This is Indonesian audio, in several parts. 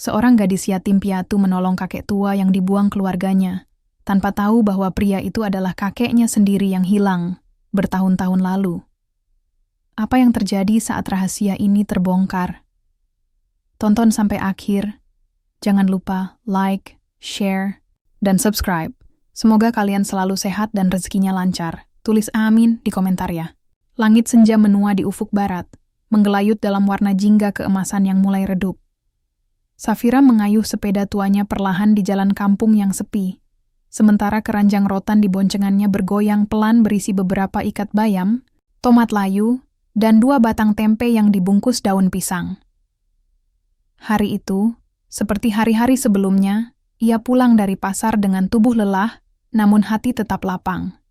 Seorang gadis yatim piatu menolong kakek tua yang dibuang keluarganya, tanpa tahu bahwa pria itu adalah kakeknya sendiri yang hilang bertahun-tahun lalu. Apa yang terjadi saat rahasia ini terbongkar? Tonton sampai akhir. Jangan lupa like, share, dan subscribe. Semoga kalian selalu sehat dan rezekinya lancar. Tulis amin di komentar ya. Langit senja menua di ufuk barat, menggelayut dalam warna jingga keemasan yang mulai redup. Safira mengayuh sepeda tuanya perlahan di jalan kampung yang sepi, sementara keranjang rotan di boncengannya bergoyang pelan berisi beberapa ikat bayam, tomat layu, dan 2 batang tempe yang dibungkus daun pisang. Hari itu, seperti hari-hari sebelumnya, ia pulang dari pasar dengan tubuh lelah, namun hati tetap lapang.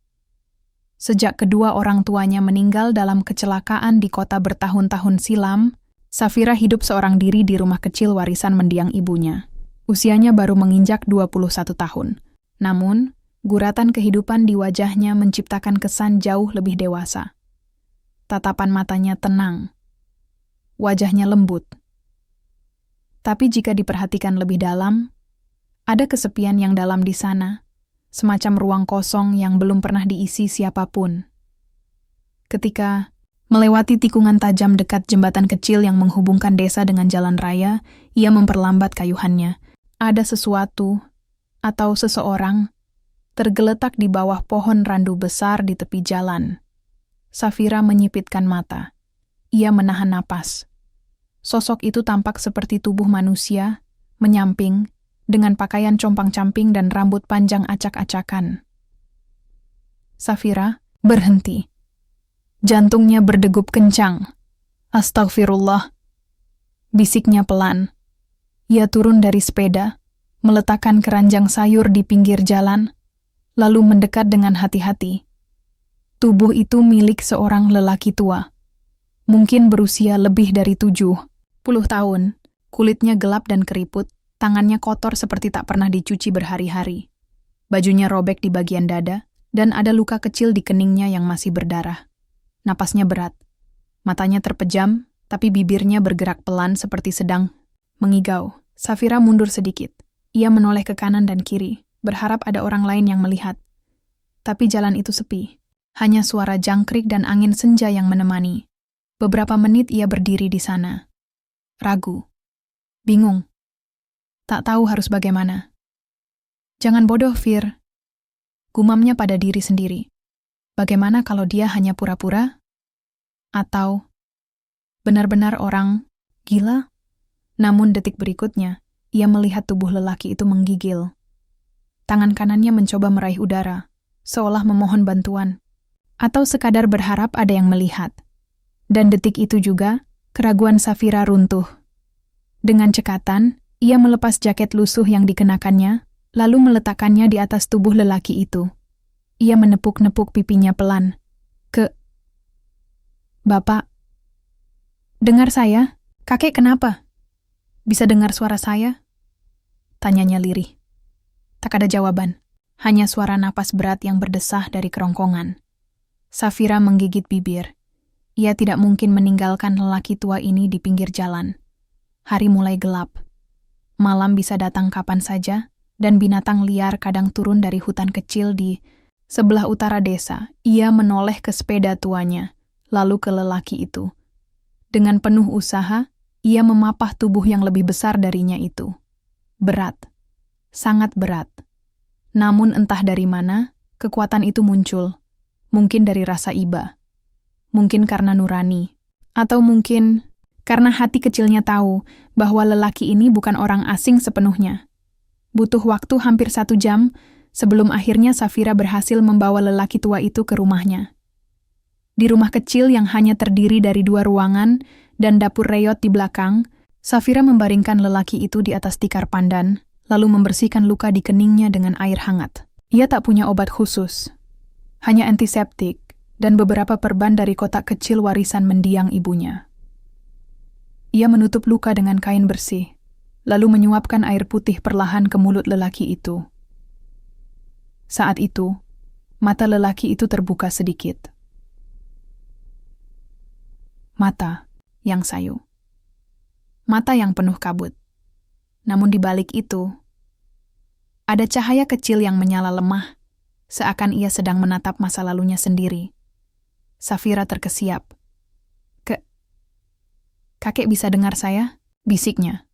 Sejak kedua orang tuanya meninggal dalam kecelakaan di kota bertahun-tahun silam, Safira hidup seorang diri di rumah kecil warisan mendiang ibunya. Usianya baru menginjak 21 tahun. Namun, guratan kehidupan di wajahnya menciptakan kesan jauh lebih dewasa. Tatapan matanya tenang. Wajahnya lembut. Tapi jika diperhatikan lebih dalam, ada kesepian yang dalam di sana, semacam ruang kosong yang belum pernah diisi siapapun. Ketika melewati tikungan tajam dekat jembatan kecil yang menghubungkan desa dengan jalan raya, ia memperlambat kayuhannya. Ada sesuatu atau seseorang tergeletak di bawah pohon randu besar di tepi jalan. Safira menyipitkan mata. Ia menahan napas. Sosok itu tampak seperti tubuh manusia, menyamping, dengan pakaian compang-camping dan rambut panjang acak-acakan. Safira berhenti. Jantungnya berdegup kencang. Astagfirullah. Bisiknya pelan. Ia turun dari sepeda, meletakkan keranjang sayur di pinggir jalan, lalu mendekat dengan hati-hati. Tubuh itu milik seorang lelaki tua. Mungkin berusia lebih dari 70 tahun. Kulitnya gelap dan keriput, tangannya kotor seperti tak pernah dicuci berhari-hari. Bajunya robek di bagian dada, dan ada luka kecil di keningnya yang masih berdarah. Napasnya berat. Matanya terpejam, tapi bibirnya bergerak pelan seperti sedang mengigau. Safira mundur sedikit. Ia menoleh ke kanan dan kiri, berharap ada orang lain yang melihat. Tapi jalan itu sepi. Hanya suara jangkrik dan angin senja yang menemani. Beberapa menit ia berdiri di sana. Ragu. Bingung. Tak tahu harus bagaimana. Jangan bodoh, Fir. Gumamnya pada diri sendiri. Bagaimana kalau dia hanya pura-pura? Atau benar-benar orang gila? Namun detik berikutnya, ia melihat tubuh lelaki itu menggigil. Tangan kanannya mencoba meraih udara, seolah memohon bantuan. Atau sekadar berharap ada yang melihat. Dan detik itu juga, keraguan Safira runtuh. Dengan cekatan, ia melepas jaket lusuh yang dikenakannya, lalu meletakkannya di atas tubuh lelaki itu. Ia menepuk-nepuk pipinya pelan. Bapak. Dengar saya? Kakek kenapa? Bisa dengar suara saya? Tanyanya lirih. Tak ada jawaban. Hanya suara napas berat yang berdesah dari kerongkongan. Safira menggigit bibir. Ia tidak mungkin meninggalkan lelaki tua ini di pinggir jalan. Hari mulai gelap. Malam bisa datang kapan saja, dan binatang liar kadang turun dari hutan kecil di sebelah utara desa. Ia menoleh ke sepeda tuanya, lalu ke lelaki itu. Dengan penuh usaha, ia memapah tubuh yang lebih besar darinya itu. Berat. Sangat berat. Namun entah dari mana, kekuatan itu muncul. Mungkin dari rasa iba. Mungkin karena nurani. Atau mungkin karena hati kecilnya tahu bahwa lelaki ini bukan orang asing sepenuhnya. Butuh waktu hampir 1 jam, sebelum akhirnya Safira berhasil membawa lelaki tua itu ke rumahnya. Di rumah kecil yang hanya terdiri dari 2 ruangan dan dapur reot di belakang, Safira membaringkan lelaki itu di atas tikar pandan, lalu membersihkan luka di keningnya dengan air hangat. Ia tak punya obat khusus, hanya antiseptik dan beberapa perban dari kotak kecil warisan mendiang ibunya. Ia menutup luka dengan kain bersih, lalu menyuapkan air putih perlahan ke mulut lelaki itu. Saat itu, mata lelaki itu terbuka sedikit. Mata yang sayu. Mata yang penuh kabut. Namun di balik itu, ada cahaya kecil yang menyala lemah, seakan ia sedang menatap masa lalunya sendiri. Safira terkesiap. Kakek bisa dengar saya? Bisiknya.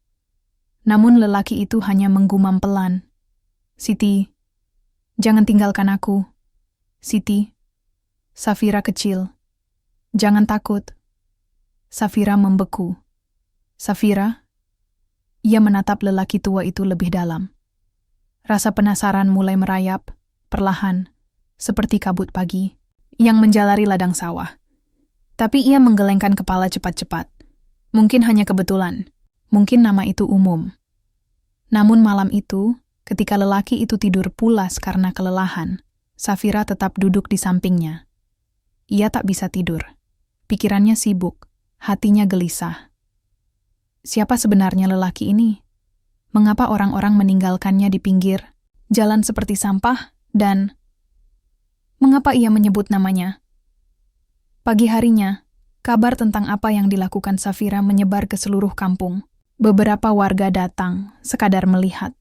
Namun lelaki itu hanya menggumam pelan. Siti, jangan tinggalkan aku. Siti. Safira kecil. Jangan takut. Safira membeku. Safira? Ia menatap lelaki tua itu lebih dalam. Rasa penasaran mulai merayap, perlahan, seperti kabut pagi, yang menjalari ladang sawah. Tapi ia menggelengkan kepala cepat-cepat. Mungkin hanya kebetulan, mungkin nama itu umum. Namun malam itu, ketika lelaki itu tidur pulas karena kelelahan, Safira tetap duduk di sampingnya. Ia tak bisa tidur. Pikirannya sibuk, hatinya gelisah. Siapa sebenarnya lelaki ini? Mengapa orang-orang meninggalkannya di pinggir jalan seperti sampah, dan mengapa ia menyebut namanya? Pagi harinya, kabar tentang apa yang dilakukan Safira menyebar ke seluruh kampung. Beberapa warga datang, sekadar melihat.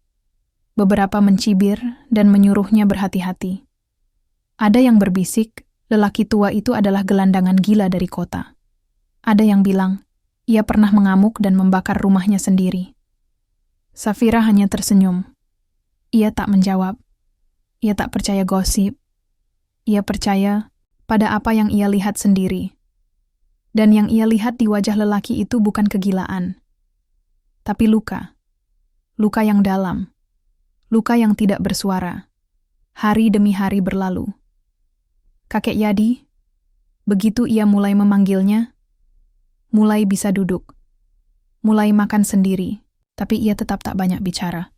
Beberapa mencibir dan menyuruhnya berhati-hati. Ada yang berbisik, lelaki tua itu adalah gelandangan gila dari kota. Ada yang bilang, ia pernah mengamuk dan membakar rumahnya sendiri. Safira hanya tersenyum. Ia tak menjawab. Ia tak percaya gosip. Ia percaya pada apa yang ia lihat sendiri. Dan yang ia lihat di wajah lelaki itu bukan kegilaan, tapi luka. Luka yang dalam. Luka yang tidak bersuara. Hari demi hari berlalu. Kakek Yadi, begitu ia mulai memanggilnya, mulai bisa duduk, mulai makan sendiri, tapi ia tetap tak banyak bicara.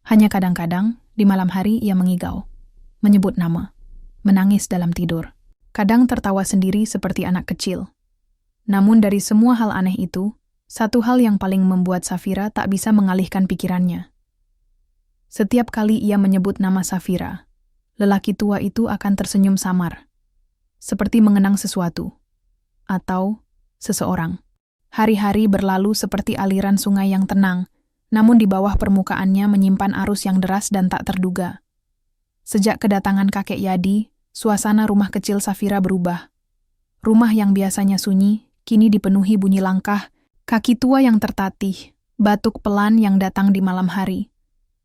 Hanya kadang-kadang, di malam hari ia mengigau, menyebut nama, menangis dalam tidur. Kadang tertawa sendiri seperti anak kecil. Namun dari semua hal aneh itu, satu hal yang paling membuat Safira tak bisa mengalihkan pikirannya. Setiap kali ia menyebut nama Safira, lelaki tua itu akan tersenyum samar, seperti mengenang sesuatu, atau seseorang. Hari-hari berlalu seperti aliran sungai yang tenang, namun di bawah permukaannya menyimpan arus yang deras dan tak terduga. Sejak kedatangan kakek Yadi, suasana rumah kecil Safira berubah. Rumah yang biasanya sunyi, kini dipenuhi bunyi langkah, kaki tua yang tertatih, batuk pelan yang datang di malam hari,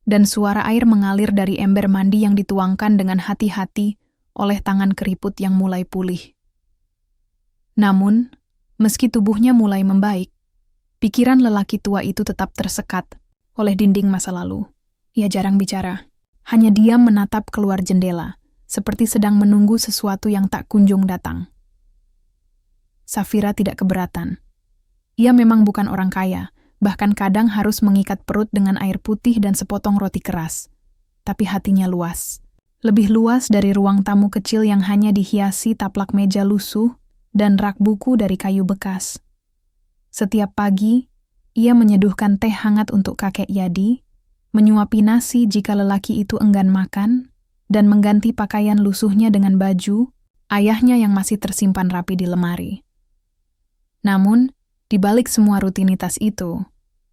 dan suara air mengalir dari ember mandi yang dituangkan dengan hati-hati oleh tangan keriput yang mulai pulih. Namun, meski tubuhnya mulai membaik, pikiran lelaki tua itu tetap tersekat oleh dinding masa lalu. Ia jarang bicara, hanya diam menatap keluar jendela, seperti sedang menunggu sesuatu yang tak kunjung datang. Safira tidak keberatan. Ia memang bukan orang kaya, bahkan kadang harus mengikat perut dengan air putih dan sepotong roti keras. Tapi hatinya luas. Lebih luas dari ruang tamu kecil yang hanya dihiasi taplak meja lusuh dan rak buku dari kayu bekas. Setiap pagi, ia menyeduhkan teh hangat untuk kakek Yadi, menyuapi nasi jika lelaki itu enggan makan, dan mengganti pakaian lusuhnya dengan baju ayahnya yang masih tersimpan rapi di lemari. Namun, di balik semua rutinitas itu,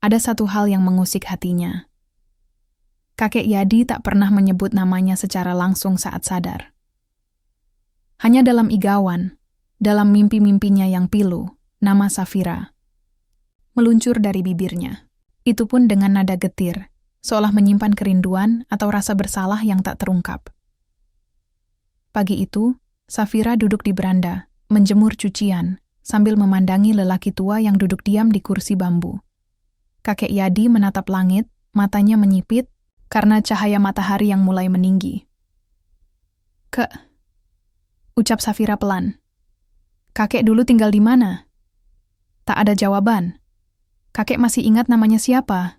ada satu hal yang mengusik hatinya. Kakek Yadi tak pernah menyebut namanya secara langsung saat sadar. Hanya dalam igauan, dalam mimpi-mimpinya yang pilu, nama Safira meluncur dari bibirnya. Itu pun dengan nada getir, seolah menyimpan kerinduan atau rasa bersalah yang tak terungkap. Pagi itu, Safira duduk di beranda, menjemur cucian, sambil memandangi lelaki tua yang duduk diam di kursi bambu. Kakek Yadi menatap langit, matanya menyipit karena cahaya matahari yang mulai meninggi. Ucap Safira pelan. Kakek dulu tinggal di mana? Tak ada jawaban. Kakek masih ingat namanya siapa?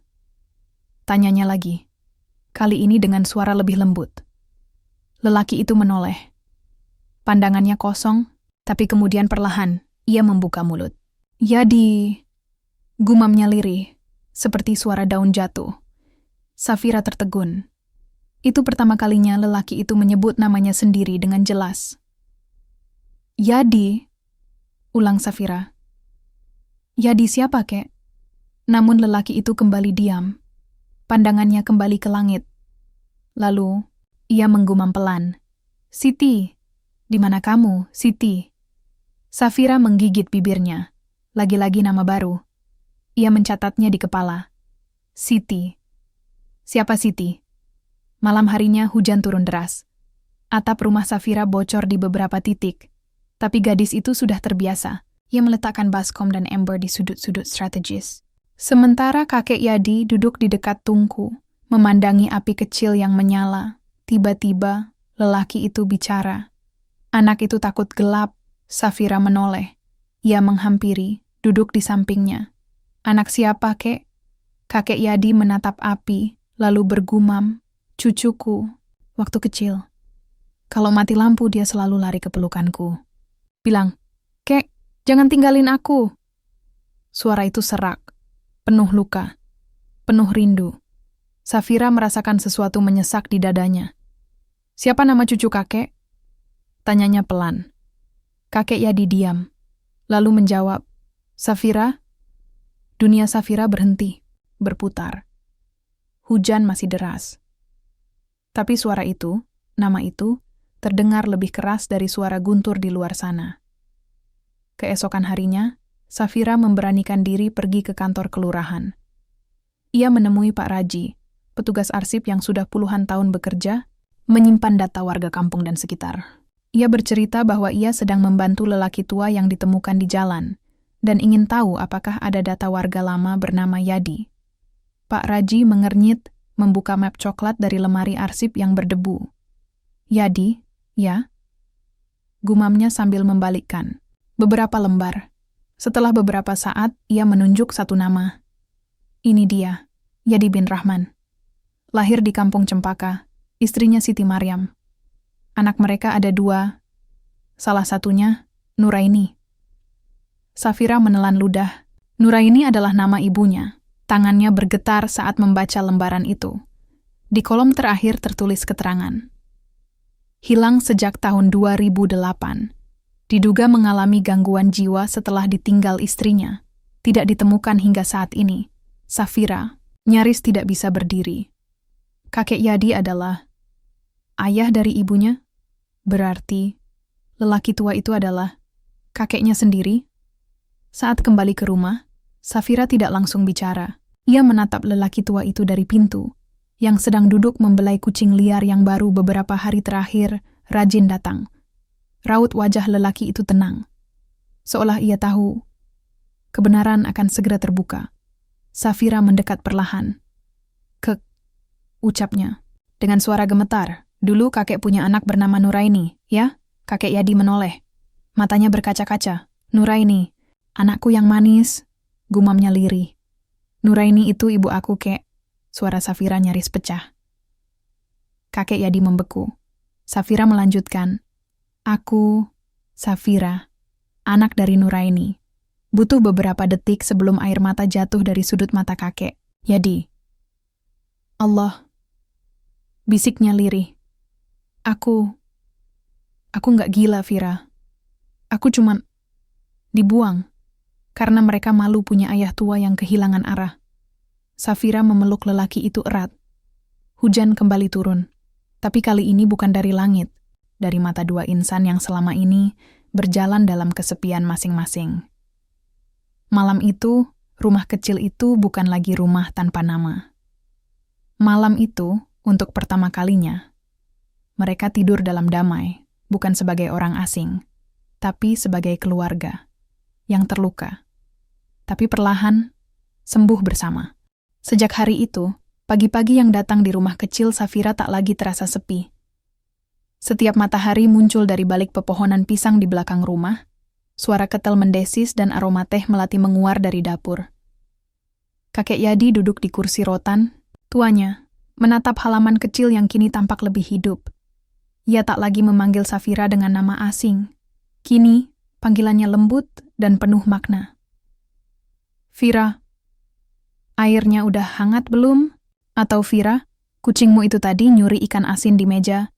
Tanyanya lagi. Kali ini dengan suara lebih lembut. Lelaki itu menoleh. Pandangannya kosong, tapi kemudian perlahan, ia membuka mulut. Yadi, gumamnya lirih, seperti suara daun jatuh. Safira tertegun. Itu pertama kalinya lelaki itu menyebut namanya sendiri dengan jelas. Yadi, ulang Safira. Yadi siapa, kek? Namun lelaki itu kembali diam. Pandangannya kembali ke langit. Lalu, ia menggumam pelan. "Siti, di mana kamu, Siti?" Safira menggigit bibirnya. Lagi-lagi nama baru. Ia mencatatnya di kepala. Siti. Siapa Siti? Malam harinya hujan turun deras. Atap rumah Safira bocor di beberapa titik. Tapi gadis itu sudah terbiasa. Ia meletakkan baskom dan ember di sudut-sudut strategis. Sementara kakek Yadi duduk di dekat tungku, memandangi api kecil yang menyala. Tiba-tiba, lelaki itu bicara. Anak itu takut gelap. Safira menoleh. Ia menghampiri, duduk di sampingnya. "Anak siapa, kek?" Kakek Yadi menatap api, lalu bergumam, "Cucuku, waktu kecil. Kalau mati lampu dia selalu lari ke pelukanku. Bilang, 'Kek, jangan tinggalin aku.'" Suara itu serak, penuh luka, penuh rindu. Safira merasakan sesuatu menyesak di dadanya. "Siapa nama cucu kakek?" Tanyanya pelan. Kakek Yadi diam, lalu menjawab, "Safira." Dunia Safira berhenti, berputar. Hujan masih deras. Tapi suara itu, nama itu, terdengar lebih keras dari suara guntur di luar sana. Keesokan harinya, Safira memberanikan diri pergi ke kantor kelurahan. Ia menemui Pak Raji, petugas arsip yang sudah puluhan tahun bekerja, menyimpan data warga kampung dan sekitar. Ia bercerita bahwa ia sedang membantu lelaki tua yang ditemukan di jalan, dan ingin tahu apakah ada data warga lama bernama Yadi. Pak Raji mengernyit, membuka map coklat dari lemari arsip yang berdebu. "Yadi, ya?" Gumamnya sambil membalikkan. Beberapa lembar. Setelah beberapa saat, ia menunjuk satu nama. "Ini dia, Yadi bin Rahman. Lahir di kampung Cempaka, istrinya Siti Maryam. Anak mereka ada 2, salah satunya Nuraini." Safira menelan ludah. Nuraini adalah nama ibunya. Tangannya bergetar saat membaca lembaran itu. Di kolom terakhir tertulis keterangan. Hilang sejak tahun 2008. Diduga mengalami gangguan jiwa setelah ditinggal istrinya. Tidak ditemukan hingga saat ini. Safira nyaris tidak bisa berdiri. Kakek Yadi adalah ayah dari ibunya? Berarti lelaki tua itu adalah kakeknya sendiri? Saat kembali ke rumah, Safira tidak langsung bicara. Ia menatap lelaki tua itu dari pintu, yang sedang duduk membelai kucing liar yang baru beberapa hari terakhir rajin datang. Raut wajah lelaki itu tenang, seolah ia tahu kebenaran akan segera terbuka. Safira mendekat perlahan. "Kek," ucapnya, dengan suara gemetar. "Dulu kakek punya anak bernama Nuraini, ya?" Kakek Yadi menoleh. Matanya berkaca-kaca. "Nuraini, anakku yang manis," gumamnya lirih. "Nuraini itu ibu aku, kek." Suara Safira nyaris pecah. Kakek Yadi membeku. Safira melanjutkan, "Aku, Safira, anak dari Nuraini." Butuh beberapa detik sebelum air mata jatuh dari sudut mata kakek. "Yadi." "Allah," bisiknya lirih. Aku nggak gila, Fira. Aku cuman dibuang, karena mereka malu punya ayah tua yang kehilangan arah." Safira memeluk lelaki itu erat. Hujan kembali turun, tapi kali ini bukan dari langit, dari mata 2 insan yang selama ini berjalan dalam kesepian masing-masing. Malam itu, rumah kecil itu bukan lagi rumah tanpa nama. Malam itu, untuk pertama kalinya, mereka tidur dalam damai, bukan sebagai orang asing, tapi sebagai keluarga yang terluka, tapi perlahan sembuh bersama. Sejak hari itu, pagi-pagi yang datang di rumah kecil Safira tak lagi terasa sepi. Setiap matahari muncul dari balik pepohonan pisang di belakang rumah, suara ketel mendesis dan aroma teh melati menguar dari dapur. Kakek Yadi duduk di kursi rotan, tuanya, menatap halaman kecil yang kini tampak lebih hidup. Ia tak lagi memanggil Safira dengan nama asing. Kini, panggilannya lembut dan penuh makna. "Fira, airnya udah hangat belum?" Atau "Fira, kucingmu itu tadi nyuri ikan asin di meja."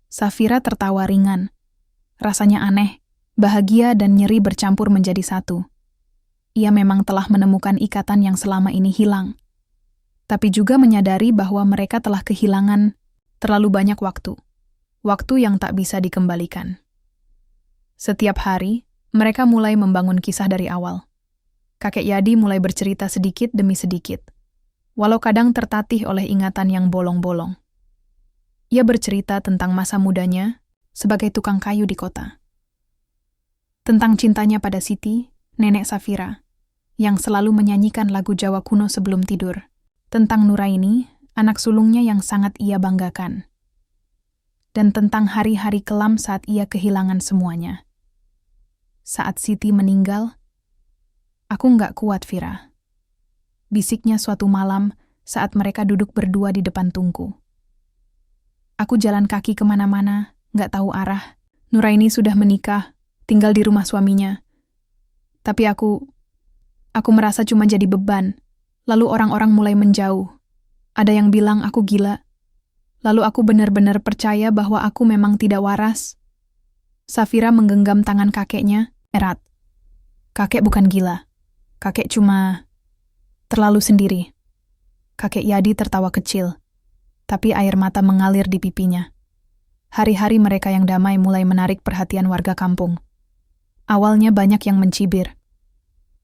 Safira tertawa ringan. Rasanya aneh, bahagia dan nyeri bercampur menjadi satu. Ia memang telah menemukan ikatan yang selama ini hilang. tapi juga menyadari bahwa mereka telah kehilangan terlalu banyak waktu. Waktu yang tak bisa dikembalikan. Setiap hari, mereka mulai membangun kisah dari awal. Kakek Yadi mulai bercerita sedikit demi sedikit, walau kadang tertatih oleh ingatan yang bolong-bolong. Ia bercerita tentang masa mudanya sebagai tukang kayu di kota. Tentang cintanya pada Siti, nenek Safira, yang selalu menyanyikan lagu Jawa kuno sebelum tidur. Tentang Nuraini, anak sulungnya yang sangat ia banggakan. Dan tentang hari-hari kelam saat ia kehilangan semuanya. Saat Siti meninggal, aku nggak kuat, Fira. Bisiknya suatu malam saat mereka duduk berdua di depan tungku. Aku jalan kaki kemana-mana, nggak tahu arah. Nuraini sudah menikah, tinggal di rumah suaminya. Tapi aku merasa cuma jadi beban. Lalu orang-orang mulai menjauh. Ada yang bilang aku gila. Lalu aku benar-benar percaya bahwa aku memang tidak waras. Safira menggenggam tangan kakeknya, erat. Kakek bukan gila. Kakek cuma terlalu sendiri. Kakek Yadi tertawa kecil, tapi air mata mengalir di pipinya. Hari-hari mereka yang damai mulai menarik perhatian warga kampung. Awalnya banyak yang mencibir.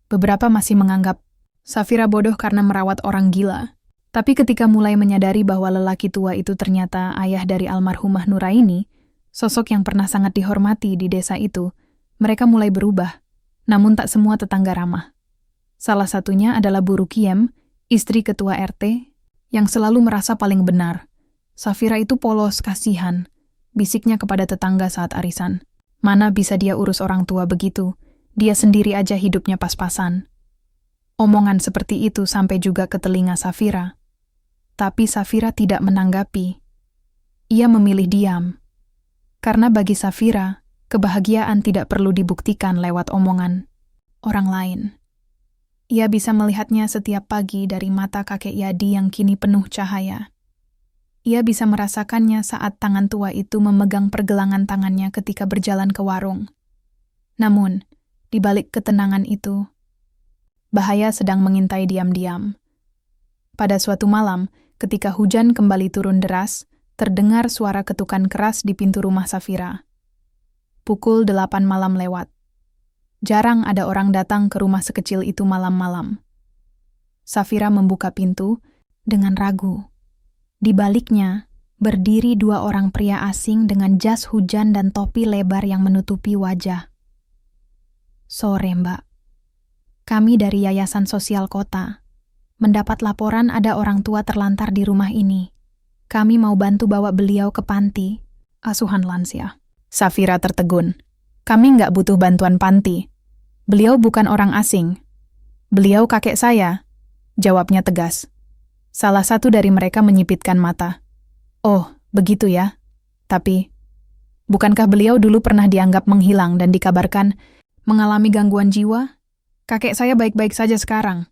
Beberapa masih menganggap Safira bodoh karena merawat orang gila. Tapi ketika mulai menyadari bahwa lelaki tua itu ternyata ayah dari almarhumah Nuraini, sosok yang pernah sangat dihormati di desa itu, mereka mulai berubah. Namun tak semua tetangga ramah. Salah satunya adalah Bu Rukiem, istri ketua RT, yang selalu merasa paling benar. Safira itu polos, kasihan. Bisiknya kepada tetangga saat arisan. Mana bisa dia urus orang tua begitu? Dia sendiri aja hidupnya pas-pasan. Omongan seperti itu sampai juga ke telinga Safira. Tapi Safira tidak menanggapi. Ia memilih diam. Karena bagi Safira, kebahagiaan tidak perlu dibuktikan lewat omongan orang lain. Ia bisa melihatnya setiap pagi dari mata kakek Yadi yang kini penuh cahaya. Ia bisa merasakannya saat tangan tua itu memegang pergelangan tangannya ketika berjalan ke warung. Namun, di balik ketenangan itu, bahaya sedang mengintai diam-diam. Pada suatu malam, ketika hujan kembali turun deras, terdengar suara ketukan keras di pintu rumah Safira. Pukul 8 malam lewat. Jarang ada orang datang ke rumah sekecil itu malam-malam. Safira membuka pintu dengan ragu. Di baliknya, berdiri 2 orang pria asing dengan jas hujan dan topi lebar yang menutupi wajah. Sore, Mbak. Kami dari Yayasan Sosial Kota. Mendapat laporan ada orang tua terlantar di rumah ini. Kami mau bantu bawa beliau ke panti asuhan lansia. Safira tertegun. Kami nggak butuh bantuan panti. Beliau bukan orang asing. Beliau kakek saya, jawabnya tegas. Salah satu dari mereka menyipitkan mata. Oh, begitu ya. Tapi, bukankah beliau dulu pernah dianggap menghilang dan dikabarkan mengalami gangguan jiwa? Kakek saya baik-baik saja sekarang.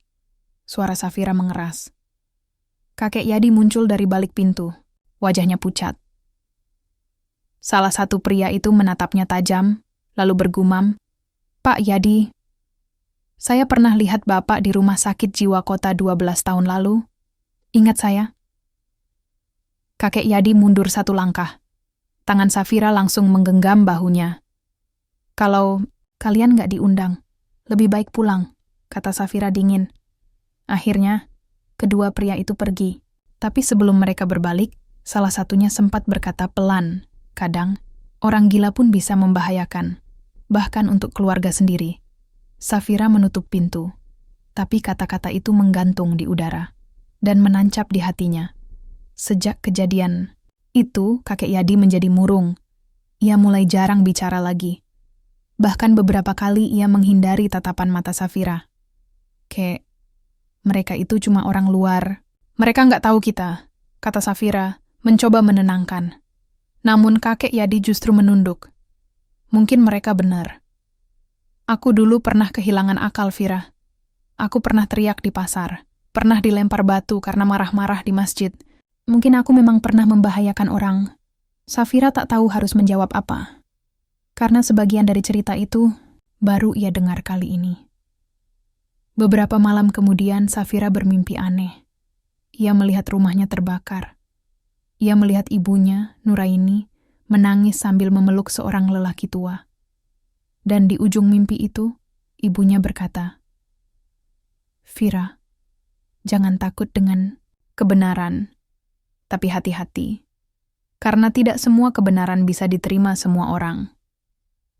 Suara Safira mengeras. Kakek Yadi muncul dari balik pintu. Wajahnya pucat. Salah satu pria itu menatapnya tajam, lalu bergumam, Pak Yadi, saya pernah lihat Bapak di rumah sakit jiwa kota 12 tahun lalu. Ingat saya? Kakek Yadi mundur 1 langkah. Tangan Safira langsung menggenggam bahunya. Kalau kalian nggak diundang, lebih baik pulang, kata Safira dingin. Akhirnya, kedua pria itu pergi. Tapi sebelum mereka berbalik, salah satunya sempat berkata pelan. Kadang, orang gila pun bisa membahayakan, bahkan untuk keluarga sendiri. Safira menutup pintu, tapi kata-kata itu menggantung di udara dan menancap di hatinya. Sejak kejadian itu, kakek Yadi menjadi murung. Ia mulai jarang bicara lagi. Bahkan beberapa kali ia menghindari tatapan mata Safira. Kayak, mereka itu cuma orang luar. Mereka nggak tahu kita, kata Safira, mencoba menenangkan. Namun kakek Yadi justru menunduk. Mungkin mereka benar. Aku dulu pernah kehilangan akal, Fira. Aku pernah teriak di pasar, pernah dilempar batu karena marah-marah di masjid. Mungkin aku memang pernah membahayakan orang. Safira tak tahu harus menjawab apa. Karena sebagian dari cerita itu baru ia dengar kali ini. Beberapa malam kemudian Safira bermimpi aneh. ia melihat rumahnya terbakar. Ia melihat ibunya, Nuraini, menangis sambil memeluk seorang lelaki tua. Dan di ujung mimpi itu, ibunya berkata, "Vira, jangan takut dengan kebenaran, tapi hati-hati. Karena tidak semua kebenaran bisa diterima semua orang."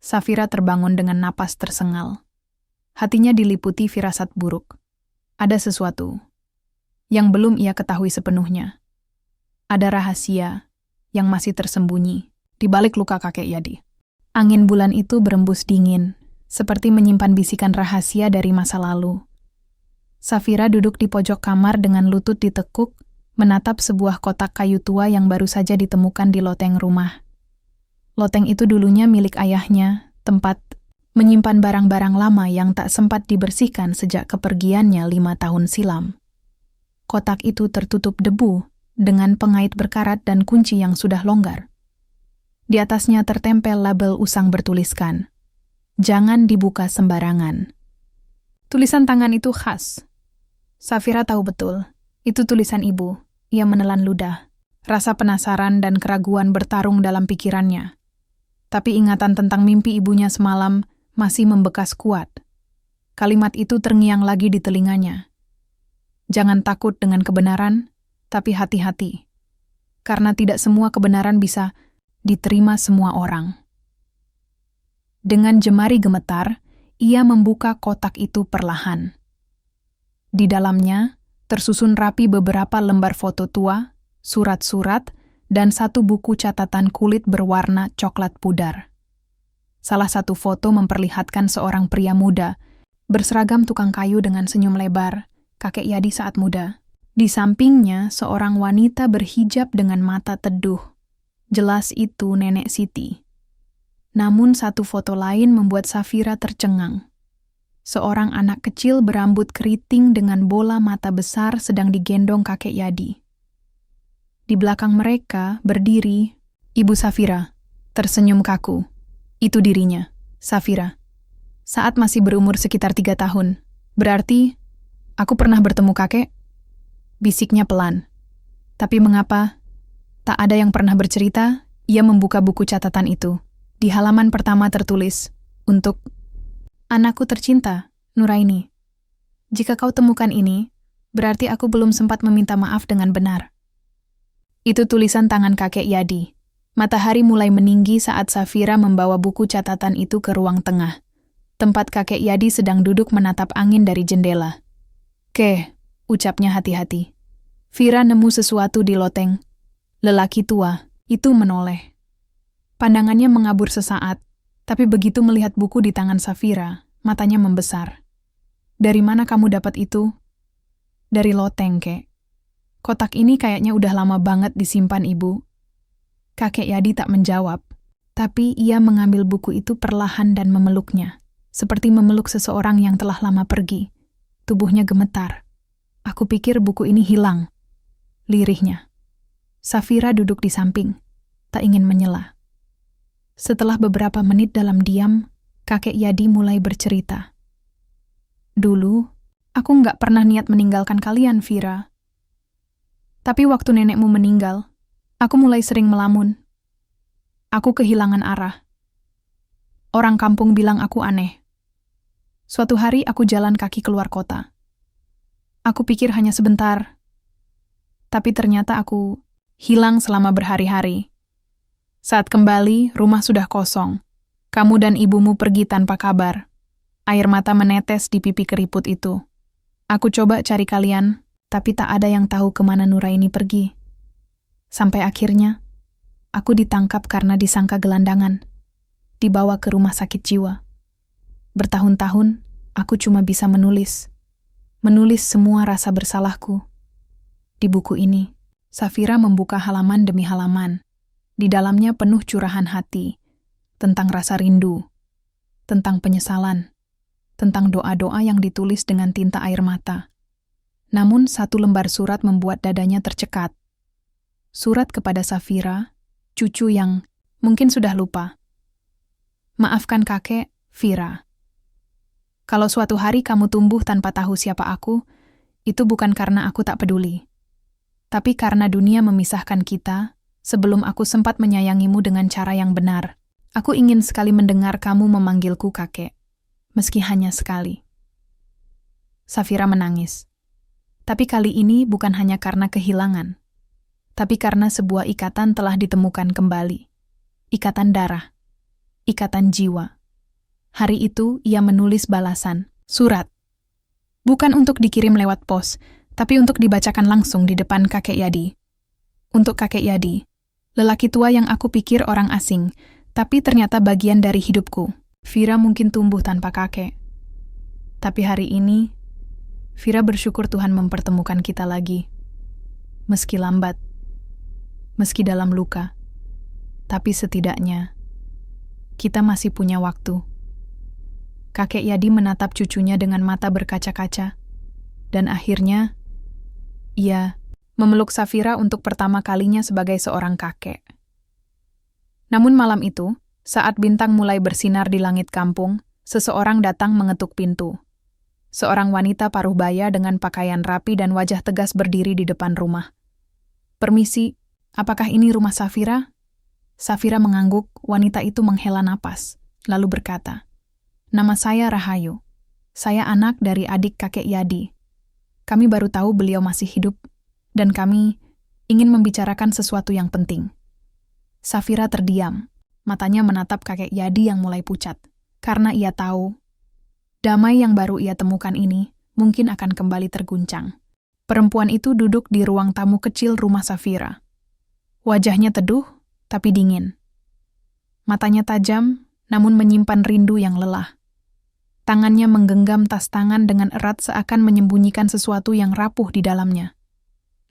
Safira terbangun dengan napas tersengal. Hatinya diliputi firasat buruk. Ada sesuatu yang belum ia ketahui sepenuhnya. Ada rahasia yang masih tersembunyi di balik luka kakek Yadi. Angin bulan itu berembus dingin, seperti menyimpan bisikan rahasia dari masa lalu. Safira duduk di pojok kamar dengan lutut ditekuk, menatap sebuah kotak kayu tua yang baru saja ditemukan di loteng rumah. Loteng itu dulunya milik ayahnya, tempat menyimpan barang-barang lama yang tak sempat dibersihkan sejak kepergiannya 5 tahun silam. Kotak itu tertutup debu dengan pengait berkarat dan kunci yang sudah longgar. Di atasnya tertempel label usang bertuliskan, "Jangan dibuka sembarangan." Tulisan tangan itu khas. Safira tahu betul, itu tulisan ibu. Ia menelan ludah. Rasa penasaran dan keraguan bertarung dalam pikirannya. Tapi ingatan tentang mimpi ibunya semalam masih membekas kuat. Kalimat itu terngiang lagi di telinganya. Jangan takut dengan kebenaran, tapi hati-hati. Karena tidak semua kebenaran bisa diterima semua orang. Dengan jemari gemetar, ia membuka kotak itu perlahan. Di dalamnya tersusun rapi beberapa lembar foto tua, surat-surat, dan satu buku catatan kulit berwarna coklat pudar. Salah satu foto memperlihatkan seorang pria muda, berseragam tukang kayu dengan senyum lebar, kakek Yadi saat muda. Di sampingnya seorang wanita berhijab dengan mata teduh. Jelas itu Nenek Siti. Namun satu foto lain membuat Safira tercengang. Seorang anak kecil berambut keriting dengan bola mata besar sedang digendong kakek Yadi. Di belakang mereka berdiri Ibu Safira, tersenyum kaku. Itu dirinya, Safira. Saat masih berumur sekitar 3 tahun. Berarti, aku pernah bertemu kakek? Bisiknya pelan. Tapi mengapa? Tak ada yang pernah bercerita, ia membuka buku catatan itu. Di halaman pertama tertulis, untuk anakku tercinta, Nuraini. Jika kau temukan ini, berarti aku belum sempat meminta maaf dengan benar. Itu tulisan tangan kakek Yadi. Matahari mulai meninggi saat Safira membawa buku catatan itu ke ruang tengah. Tempat kakek Yadi sedang duduk menatap angin dari jendela. Ucapnya hati-hati. Vira nemu sesuatu di loteng. Lelaki tua, itu menoleh. Pandangannya mengabur sesaat, tapi begitu melihat buku di tangan Safira, matanya membesar. Dari mana kamu dapat itu? Dari loteng, Kek. Kotak ini kayaknya udah lama banget disimpan ibu. Kakek Yadi tak menjawab, tapi ia mengambil buku itu perlahan dan memeluknya, seperti memeluk seseorang yang telah lama pergi. Tubuhnya gemetar. Aku pikir buku ini hilang. Lirihnya. Safira duduk di samping, tak ingin menyela. Setelah beberapa menit dalam diam, kakek Yadi mulai bercerita. Dulu, aku nggak pernah niat meninggalkan kalian, Vira. Tapi waktu nenekmu meninggal, aku mulai sering melamun. Aku kehilangan arah. Orang kampung bilang aku aneh. Suatu hari aku jalan kaki keluar kota. Aku pikir hanya sebentar. Tapi ternyata aku hilang selama berhari-hari. Saat kembali, rumah sudah kosong. Kamu dan ibumu pergi tanpa kabar. Air mata menetes di pipi keriput itu. Aku coba cari kalian, tapi tak ada yang tahu kemana Nuraini pergi. Sampai akhirnya, aku ditangkap karena disangka gelandangan. Dibawa ke rumah sakit jiwa. Bertahun-tahun, aku cuma bisa menulis. Menulis semua rasa bersalahku. Di buku ini, Safira membuka halaman demi halaman. Di dalamnya penuh curahan hati, tentang rasa rindu, tentang penyesalan, tentang doa-doa yang ditulis dengan tinta air mata. Namun satu lembar surat membuat dadanya tercekat. Surat kepada Safira, cucu yang mungkin sudah lupa. Maafkan kakek, Vira. Kalau suatu hari kamu tumbuh tanpa tahu siapa aku, itu bukan karena aku tak peduli. Tapi karena dunia memisahkan kita, sebelum aku sempat menyayangimu dengan cara yang benar, aku ingin sekali mendengar kamu memanggilku kakek, meski hanya sekali. Safira menangis. Tapi kali ini bukan hanya karena kehilangan, tapi karena sebuah ikatan telah ditemukan kembali. Ikatan darah, ikatan jiwa. Hari itu ia menulis balasan, surat. Bukan untuk dikirim lewat pos, tapi untuk dibacakan langsung di depan kakek Yadi. Untuk kakek Yadi, lelaki tua yang aku pikir orang asing, tapi ternyata bagian dari hidupku. Vira mungkin tumbuh tanpa kakek. Tapi hari ini, Vira bersyukur Tuhan mempertemukan kita lagi. Meski lambat, meski dalam luka, tapi setidaknya, kita masih punya waktu. Kakek Yadi menatap cucunya dengan mata berkaca-kaca, dan akhirnya, ia memeluk Safira untuk pertama kalinya sebagai seorang kakek. Namun malam itu, saat bintang mulai bersinar di langit kampung, seseorang datang mengetuk pintu. Seorang wanita paruh baya dengan pakaian rapi dan wajah tegas berdiri di depan rumah. "Permisi, apakah ini rumah Safira?" Safira mengangguk, wanita itu menghela napas, lalu berkata, "Nama saya Rahayu. Saya anak dari adik kakek Yadi. Kami baru tahu beliau masih hidup, dan kami ingin membicarakan sesuatu yang penting." Safira terdiam, matanya menatap kakek Yadi yang mulai pucat, karena ia tahu, damai yang baru ia temukan ini mungkin akan kembali terguncang. Perempuan itu duduk di ruang tamu kecil rumah Safira. Wajahnya teduh, tapi dingin. Matanya tajam, namun menyimpan rindu yang lelah. Tangannya menggenggam tas tangan dengan erat seakan menyembunyikan sesuatu yang rapuh di dalamnya.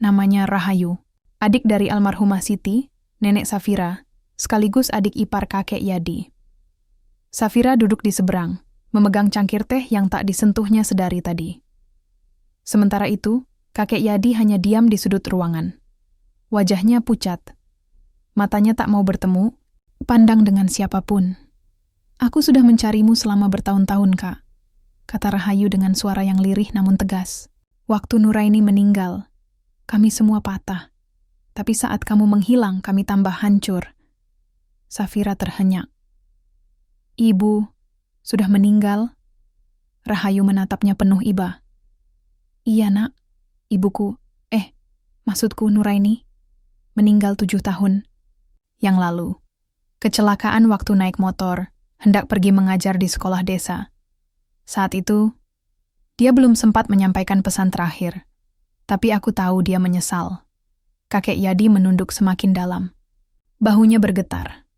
Namanya Rahayu, adik dari almarhumah Siti, nenek Safira, sekaligus adik ipar kakek Yadi. Safira duduk di seberang, memegang cangkir teh yang tak disentuhnya sedari tadi. Sementara itu, kakek Yadi hanya diam di sudut ruangan. Wajahnya pucat. Matanya tak mau bertemu, pandang dengan siapapun. "Aku sudah mencarimu selama bertahun-tahun, Kak," kata Rahayu dengan suara yang lirih namun tegas. "Waktu Nuraini meninggal, kami semua patah. Tapi saat kamu menghilang, kami tambah hancur." Safira terhenyak. "Ibu sudah meninggal?" Rahayu menatapnya penuh iba. "Iya, Nak. Ibuku, maksudku Nuraini, meninggal 7 tahun yang lalu. Kecelakaan waktu naik motor, hendak pergi mengajar di sekolah desa. Saat itu, dia belum sempat menyampaikan pesan terakhir. Tapi aku tahu dia menyesal." Kakek Yadi menunduk semakin dalam. Bahunya bergetar.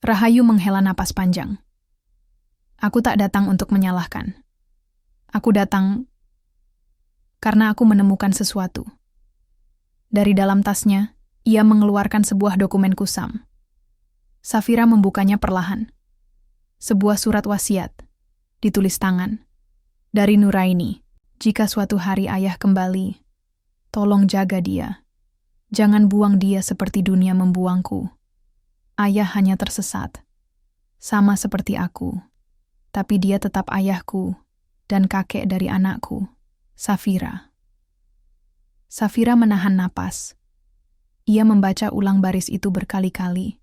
Rahayu menghela napas panjang. "Aku tak datang untuk menyalahkan. Aku datang karena aku menemukan sesuatu." Dari dalam tasnya, ia mengeluarkan sebuah dokumen kusam. Safira membukanya perlahan. Sebuah surat wasiat, ditulis tangan. "Dari Nuraini, jika suatu hari ayah kembali, tolong jaga dia. Jangan buang dia seperti dunia membuangku. Ayah hanya tersesat, sama seperti aku. Tapi dia tetap ayahku dan kakek dari anakku, Safira." Safira menahan napas. Ia membaca ulang baris itu berkali-kali.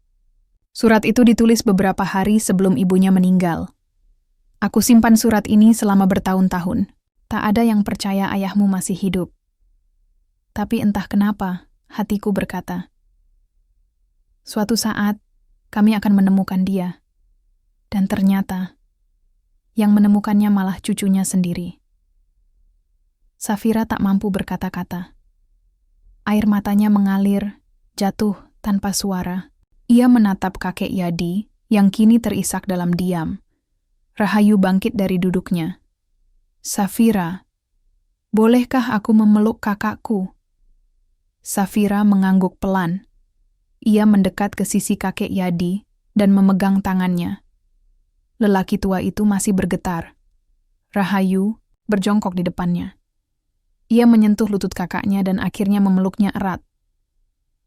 Surat itu ditulis beberapa hari sebelum ibunya meninggal. "Aku simpan surat ini selama bertahun-tahun. Tak ada yang percaya ayahmu masih hidup. Tapi entah kenapa, hatiku berkata, suatu saat kami akan menemukan dia." Dan ternyata, yang menemukannya malah cucunya sendiri. Safira tak mampu berkata-kata. Air matanya mengalir, jatuh tanpa suara. Ia menatap kakek Yadi yang kini terisak dalam diam. Rahayu bangkit dari duduknya. "Safira, bolehkah aku memeluk kakakku?" Safira mengangguk pelan. Ia mendekat ke sisi kakek Yadi dan memegang tangannya. Lelaki tua itu masih bergetar. Rahayu berjongkok di depannya. Ia menyentuh lutut kakaknya dan akhirnya memeluknya erat.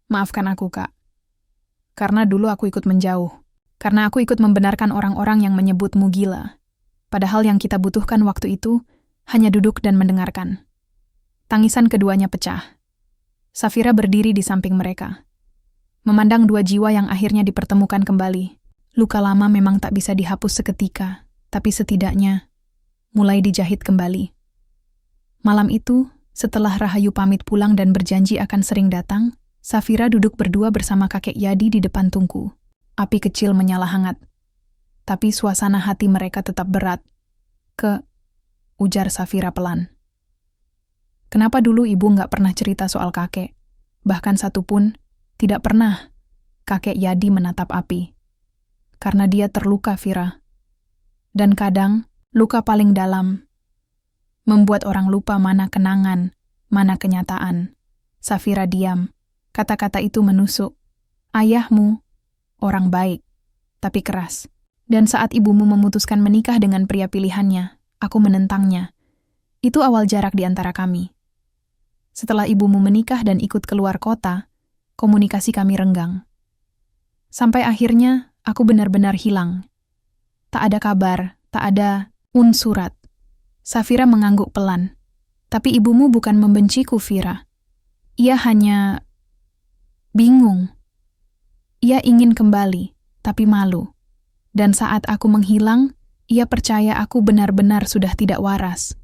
"Maafkan aku, Kak. Karena dulu aku ikut menjauh. Karena aku ikut membenarkan orang-orang yang menyebutmu gila. Padahal yang kita butuhkan waktu itu hanya duduk dan mendengarkan." Tangisan keduanya pecah. Safira berdiri di samping mereka. Memandang dua jiwa yang akhirnya dipertemukan kembali. Luka lama memang tak bisa dihapus seketika, tapi setidaknya mulai dijahit kembali. Malam itu, setelah Rahayu pamit pulang dan berjanji akan sering datang, Safira duduk berdua bersama kakek Yadi di depan tungku. Api kecil menyala hangat. Tapi suasana hati mereka tetap berat. Ujar Safira pelan. Kenapa dulu ibu nggak pernah cerita soal kakek? Bahkan satu pun, tidak pernah. Kakek Yadi menatap api. Karena dia terluka, Fira. Dan kadang, luka paling dalam membuat orang lupa mana kenangan, mana kenyataan. Safira diam. Kata-kata itu menusuk. Ayahmu, orang baik, tapi keras. Dan saat ibumu memutuskan menikah dengan pria pilihannya, aku menentangnya. Itu awal jarak di antara kami. Setelah ibumu menikah dan ikut keluar kota, komunikasi kami renggang. Sampai akhirnya, aku benar-benar hilang. Tak ada kabar, tak ada surat. Safira mengangguk pelan. Tapi ibumu bukan membenciku, Fira. Ia hanya bingung. Ia ingin kembali, tapi malu. Dan saat aku menghilang, ia percaya aku benar-benar sudah tidak waras.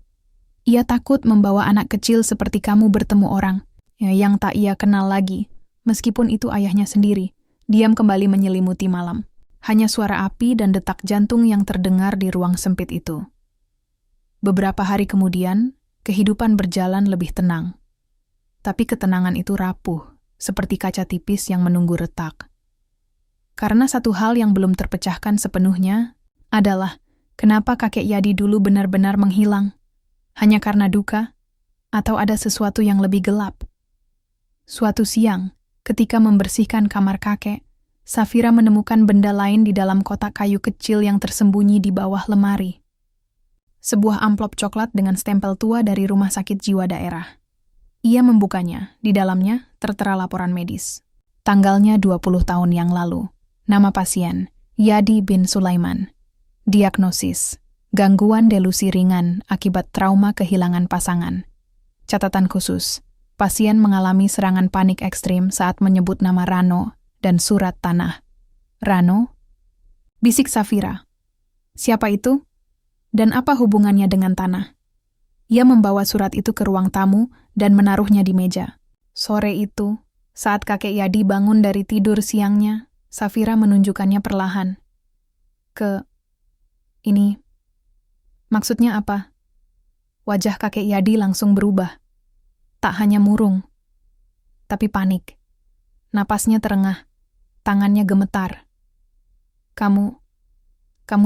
Ia takut membawa anak kecil seperti kamu bertemu orang yang tak ia kenal lagi. Meskipun itu ayahnya sendiri, diam kembali menyelimuti malam. Hanya suara api dan detak jantung yang terdengar di ruang sempit itu. Beberapa hari kemudian, kehidupan berjalan lebih tenang. Tapi ketenangan itu rapuh, seperti kaca tipis yang menunggu retak. Karena satu hal yang belum terpecahkan sepenuhnya adalah kenapa kakek Yadi dulu benar-benar menghilang. Hanya karena duka, atau ada sesuatu yang lebih gelap. Suatu siang, ketika membersihkan kamar kakek, Safira menemukan benda lain di dalam kotak kayu kecil yang tersembunyi di bawah lemari. Sebuah amplop coklat dengan stempel tua dari rumah sakit jiwa daerah. Ia membukanya, di dalamnya tertera laporan medis. Tanggalnya 20 tahun yang lalu. Nama pasien, Yadi bin Sulaiman. Diagnosis, gangguan delusi ringan akibat trauma kehilangan pasangan. Catatan khusus, pasien mengalami serangan panik ekstrim saat menyebut nama Rano dan surat tanah. Rano? Bisik Safira. Siapa itu? Dan apa hubungannya dengan tanah? Ia membawa surat itu ke ruang tamu dan menaruhnya di meja. Sore itu, saat kakek Yadi bangun dari tidur siangnya, Safira menunjukkannya perlahan. Ini, maksudnya apa? Wajah kakek Yadi langsung berubah. Tak hanya murung, tapi panik. Napasnya terengah, tangannya gemetar. Kamu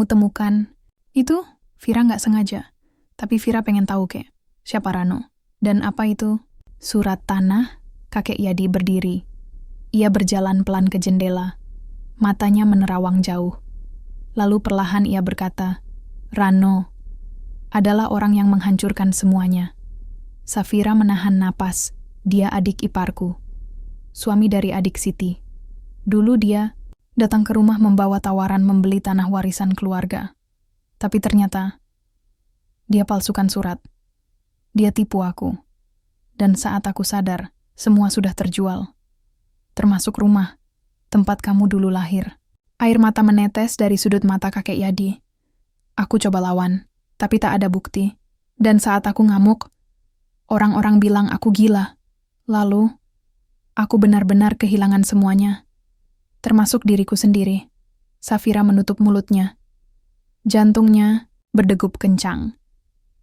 temukan. Itu, Fira nggak sengaja. Tapi Fira pengen tahu, Kek. Siapa Rano? Dan apa itu? Surat tanah. Kakek Yadi berdiri. Ia berjalan pelan ke jendela. Matanya menerawang jauh. Lalu perlahan ia berkata, Rano adalah orang yang menghancurkan semuanya. Safira menahan napas. Dia adik iparku. Suami dari adik Siti. Dulu dia datang ke rumah membawa tawaran membeli tanah warisan keluarga. Tapi ternyata, dia palsukan surat. Dia tipu aku. Dan saat aku sadar, semua sudah terjual. Termasuk rumah, tempat kamu dulu lahir. Air mata menetes dari sudut mata kakek Yadi. Aku coba lawan, tapi tak ada bukti. Dan saat aku ngamuk, orang-orang bilang aku gila. Lalu, aku benar-benar kehilangan semuanya. Termasuk diriku sendiri. Safira menutup mulutnya. Jantungnya berdegup kencang.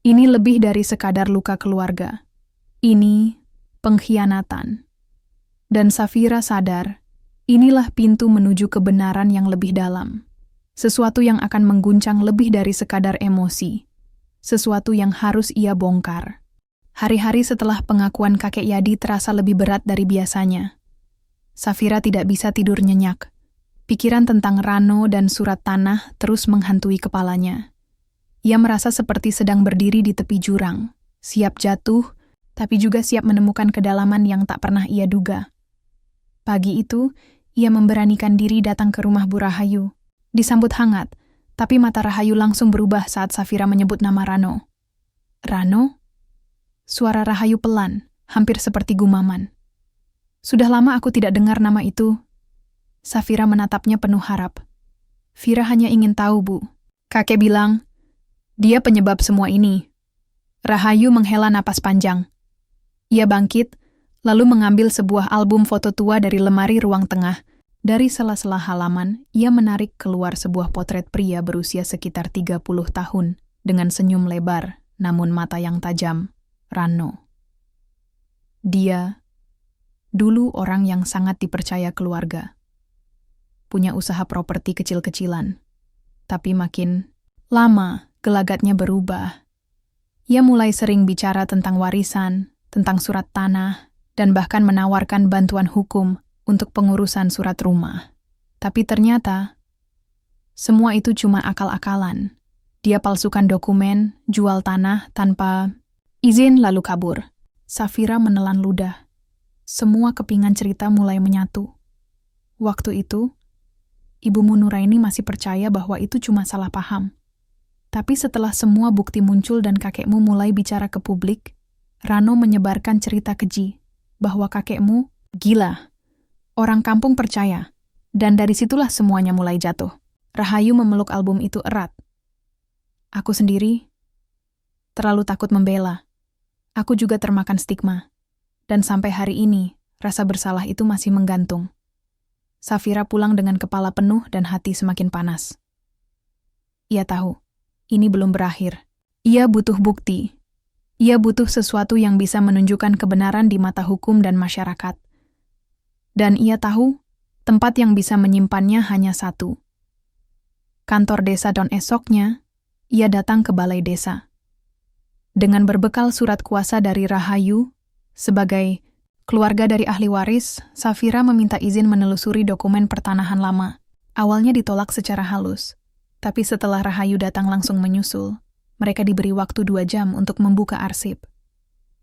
Ini lebih dari sekadar luka keluarga. Ini pengkhianatan. Dan Safira sadar, inilah pintu menuju kebenaran yang lebih dalam. Sesuatu yang akan mengguncang lebih dari sekadar emosi. Sesuatu yang harus ia bongkar. Hari-hari setelah pengakuan kakek Yadi terasa lebih berat dari biasanya. Safira tidak bisa tidur nyenyak. Pikiran tentang Rano dan surat tanah terus menghantui kepalanya. Ia merasa seperti sedang berdiri di tepi jurang, siap jatuh, tapi juga siap menemukan kedalaman yang tak pernah ia duga. Pagi itu, ia memberanikan diri datang ke rumah Bu Rahayu. Disambut hangat, tapi mata Rahayu langsung berubah saat Safira menyebut nama Rano. Rano? Suara Rahayu pelan, hampir seperti gumaman. Sudah lama aku tidak dengar nama itu. Safira menatapnya penuh harap. Fira hanya ingin tahu, Bu. Kakek bilang, dia penyebab semua ini. Rahayu menghela napas panjang. Ia bangkit, lalu mengambil sebuah album foto tua dari lemari ruang tengah. Dari sela-sela halaman, ia menarik keluar sebuah potret pria berusia sekitar 30 tahun, dengan senyum lebar, namun mata yang tajam. Rano. Dia, dulu orang yang sangat dipercaya keluarga. Punya usaha properti kecil-kecilan. Tapi makin lama, gelagatnya berubah. Ia mulai sering bicara tentang warisan, tentang surat tanah, dan bahkan menawarkan bantuan hukum untuk pengurusan surat rumah. Tapi ternyata, semua itu cuma akal-akalan. Dia palsukan dokumen, jual tanah tanpa izin lalu kabur. Safira menelan ludah. Semua kepingan cerita mulai menyatu. Waktu itu, Ibumu Nuraini masih percaya bahwa itu cuma salah paham. Tapi setelah semua bukti muncul dan kakekmu mulai bicara ke publik, Rano menyebarkan cerita keji bahwa kakekmu gila. Orang kampung percaya, dan dari situlah semuanya mulai jatuh. Rahayu memeluk album itu erat. Aku sendiri terlalu takut membela. Aku juga termakan stigma. Dan sampai hari ini, rasa bersalah itu masih menggantung. Safira pulang dengan kepala penuh dan hati semakin panas. Ia tahu, ini belum berakhir. Ia butuh bukti. Ia butuh sesuatu yang bisa menunjukkan kebenaran di mata hukum dan masyarakat. Dan ia tahu, tempat yang bisa menyimpannya hanya satu. Kantor desa. Dan esoknya, ia datang ke balai desa. Dengan berbekal surat kuasa dari Rahayu, sebagai keluarga dari ahli waris, Safira meminta izin menelusuri dokumen pertanahan lama. Awalnya ditolak secara halus, tapi setelah Rahayu datang langsung menyusul, mereka diberi waktu 2 jam untuk membuka arsip.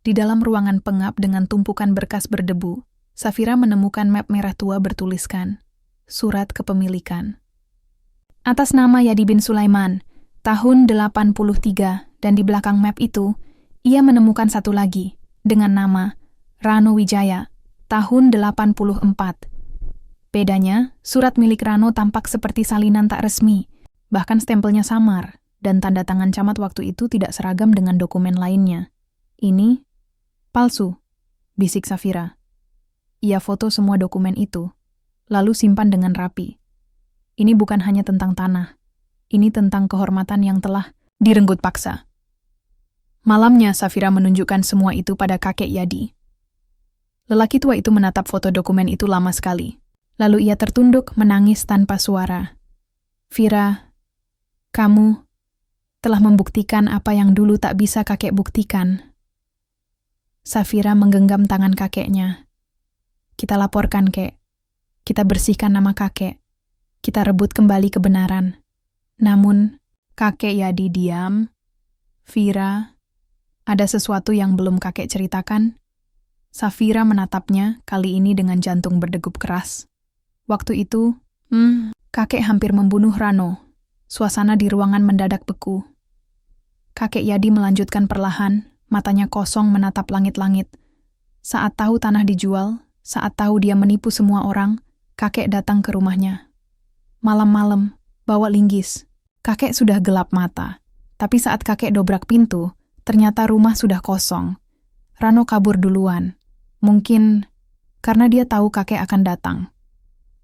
Di dalam ruangan pengap dengan tumpukan berkas berdebu, Safira menemukan map merah tua bertuliskan, Surat Kepemilikan. Atas nama Yadi bin Sulaiman, tahun 83, dan di belakang map itu, ia menemukan satu lagi, dengan nama Rano Wijaya, tahun 84. Bedanya, surat milik Rano tampak seperti salinan tak resmi, bahkan stempelnya samar, dan tanda tangan camat waktu itu tidak seragam dengan dokumen lainnya. Ini palsu, bisik Safira. Ia foto semua dokumen itu, lalu simpan dengan rapi. Ini bukan hanya tentang tanah, ini tentang kehormatan yang telah direnggut paksa. Malamnya, Safira menunjukkan semua itu pada kakek Yadi. Lelaki tua itu menatap foto dokumen itu lama sekali. Lalu ia tertunduk menangis tanpa suara. Fira, kamu telah membuktikan apa yang dulu tak bisa kakek buktikan. Safira menggenggam tangan kakeknya. Kita laporkan, Kek. Kita bersihkan nama kakek. Kita rebut kembali kebenaran. Namun, kakek Yadi diam. Fira, ada sesuatu yang belum kakek ceritakan? Safira menatapnya kali ini dengan jantung berdegup keras. Waktu itu, kakek hampir membunuh Rano. Suasana di ruangan mendadak beku. Kakek Yadi melanjutkan perlahan, matanya kosong menatap langit-langit. Saat tahu tanah dijual, saat tahu dia menipu semua orang, kakek datang ke rumahnya. Malam-malam, bawa linggis. Kakek sudah gelap mata. Tapi saat kakek dobrak pintu, ternyata rumah sudah kosong. Rano kabur duluan. Mungkin karena dia tahu kakek akan datang.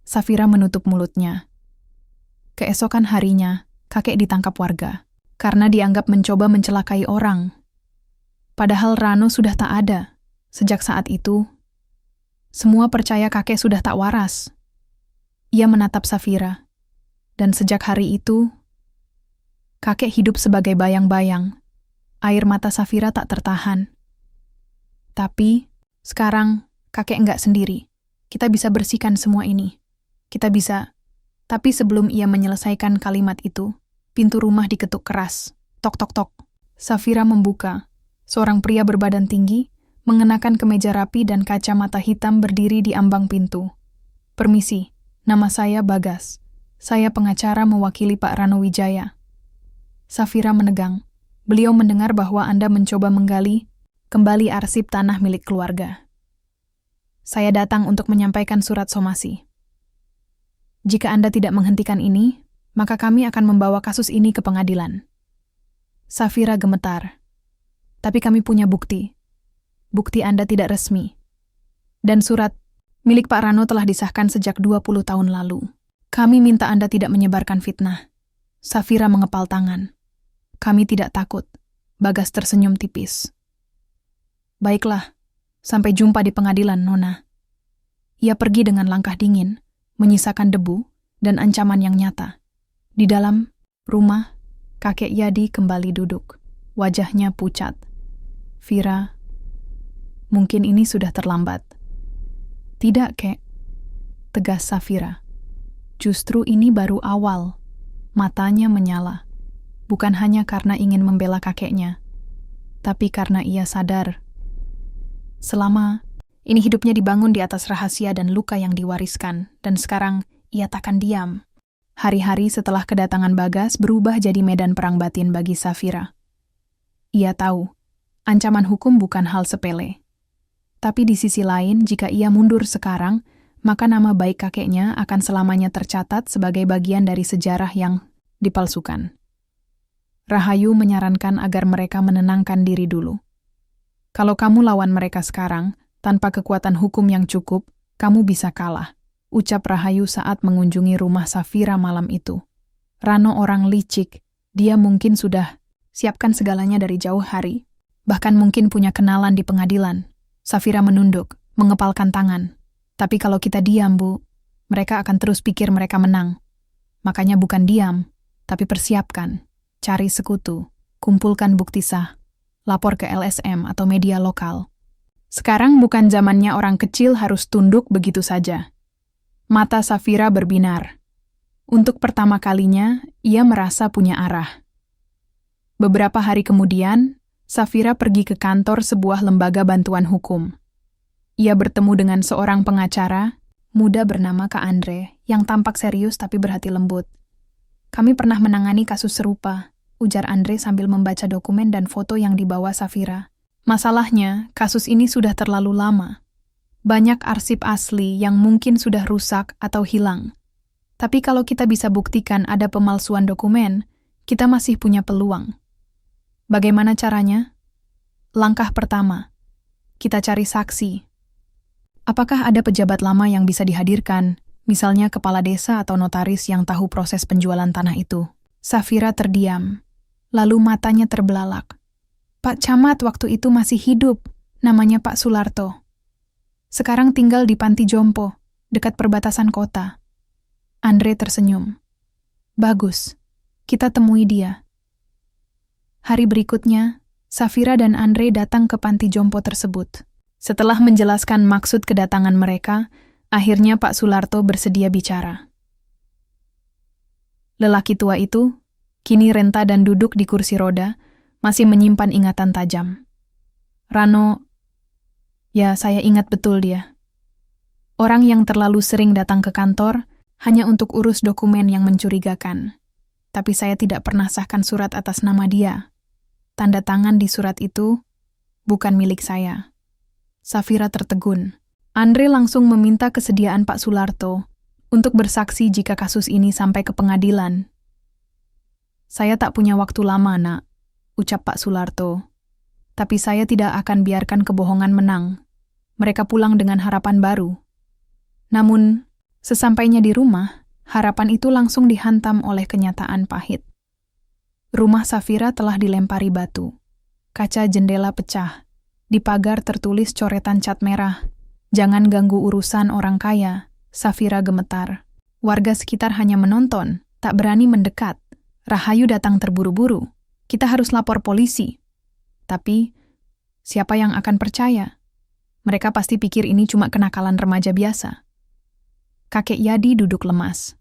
Safira menutup mulutnya. Keesokan harinya, kakek ditangkap warga. Karena dianggap mencoba mencelakai orang. Padahal Rano sudah tak ada. Sejak saat itu, semua percaya kakek sudah tak waras. Ia menatap Safira. Dan sejak hari itu, kakek hidup sebagai bayang-bayang. Air mata Safira tak tertahan. Tapi, sekarang kakek enggak sendiri. Kita bisa bersihkan semua ini. Kita bisa. Tapi sebelum ia menyelesaikan kalimat itu, pintu rumah diketuk keras. Tok tok tok. Safira membuka. Seorang pria berbadan tinggi, mengenakan kemeja rapi dan kacamata hitam berdiri di ambang pintu. Permisi, nama saya Bagas. Saya pengacara mewakili Pak Rano Wijaya. Safira menegang. Beliau mendengar bahwa Anda mencoba menggali kembali arsip tanah milik keluarga. Saya datang untuk menyampaikan surat somasi. Jika Anda tidak menghentikan ini, maka kami akan membawa kasus ini ke pengadilan. Safira gemetar. Tapi kami punya bukti. Bukti Anda tidak resmi. Dan surat milik Pak Rano telah disahkan sejak 20 tahun lalu. Kami minta Anda tidak menyebarkan fitnah. Safira mengepal tangan. Kami tidak takut. Bagas tersenyum tipis. Baiklah, sampai jumpa di pengadilan, Nona. Ia pergi dengan langkah dingin, menyisakan debu dan ancaman yang nyata. Di dalam rumah, kakek Yadi kembali duduk. Wajahnya pucat. Vira, mungkin ini sudah terlambat. Tidak, Kek, tegas Safira. Justru ini baru awal. Matanya menyala. Bukan hanya karena ingin membela kakeknya, tapi karena ia sadar. Selama ini hidupnya dibangun di atas rahasia dan luka yang diwariskan, dan sekarang ia takkan diam. Hari-hari setelah kedatangan Bagas berubah jadi medan perang batin bagi Safira. Ia tahu, ancaman hukum bukan hal sepele. Tapi di sisi lain, jika ia mundur sekarang, maka nama baik kakeknya akan selamanya tercatat sebagai bagian dari sejarah yang dipalsukan. Rahayu menyarankan agar mereka menenangkan diri dulu. Kalau kamu lawan mereka sekarang, tanpa kekuatan hukum yang cukup, kamu bisa kalah, ucap Rahayu saat mengunjungi rumah Safira malam itu. Rano orang licik, dia mungkin sudah siapkan segalanya dari jauh hari, bahkan mungkin punya kenalan di pengadilan. Safira menunduk, mengepalkan tangan. Tapi kalau kita diam, Bu, mereka akan terus pikir mereka menang. Makanya bukan diam, tapi persiapkan. Cari sekutu, kumpulkan bukti sah, lapor ke LSM atau media lokal. Sekarang bukan zamannya orang kecil harus tunduk begitu saja. Mata Safira berbinar. Untuk pertama kalinya, ia merasa punya arah. Beberapa hari kemudian, Safira pergi ke kantor sebuah lembaga bantuan hukum. Ia bertemu dengan seorang pengacara, muda bernama Kak Andre, yang tampak serius tapi berhati lembut. Kami pernah menangani kasus serupa, ujar Andre sambil membaca dokumen dan foto yang dibawa Safira. Masalahnya, kasus ini sudah terlalu lama. Banyak arsip asli yang mungkin sudah rusak atau hilang. Tapi kalau kita bisa buktikan ada pemalsuan dokumen, kita masih punya peluang. Bagaimana caranya? Langkah pertama, kita cari saksi. Apakah ada pejabat lama yang bisa dihadirkan, misalnya kepala desa atau notaris yang tahu proses penjualan tanah itu? Safira terdiam, lalu matanya terbelalak. Pak Camat waktu itu masih hidup, namanya Pak Sularto. Sekarang tinggal di Panti Jompo, dekat perbatasan kota. Andre tersenyum. Bagus, kita temui dia. Hari berikutnya, Safira dan Andre datang ke Panti Jompo tersebut. Setelah menjelaskan maksud kedatangan mereka, akhirnya Pak Sularto bersedia bicara. Lelaki tua itu, kini renta dan duduk di kursi roda, masih menyimpan ingatan tajam. Rano, ya saya ingat betul dia. Orang yang terlalu sering datang ke kantor hanya untuk urus dokumen yang mencurigakan. Tapi saya tidak pernah sahkan surat atas nama dia. Tanda tangan di surat itu bukan milik saya. Safira tertegun. Andre langsung meminta kesediaan Pak Sularto untuk bersaksi jika kasus ini sampai ke pengadilan. Saya tak punya waktu lama, Nak, ucap Pak Sularto. Tapi saya tidak akan biarkan kebohongan menang. Mereka pulang dengan harapan baru. Namun, sesampainya di rumah, harapan itu langsung dihantam oleh kenyataan pahit. Rumah Safira telah dilempari batu. Kaca jendela pecah. Di pagar tertulis coretan cat merah. Jangan ganggu urusan orang kaya. Safira gemetar. Warga sekitar hanya menonton, tak berani mendekat. Rahayu datang terburu-buru. Kita harus lapor polisi. Tapi, siapa yang akan percaya? Mereka pasti pikir ini cuma kenakalan remaja biasa. Kakek Yadi duduk lemas.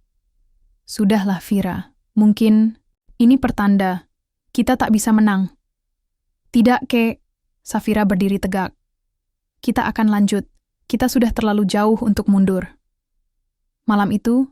Sudahlah, Vira. Mungkin ini pertanda kita tak bisa menang. Tidak, Kek. Safira berdiri tegak. Kita akan lanjut. Kita sudah terlalu jauh untuk mundur. Malam itu,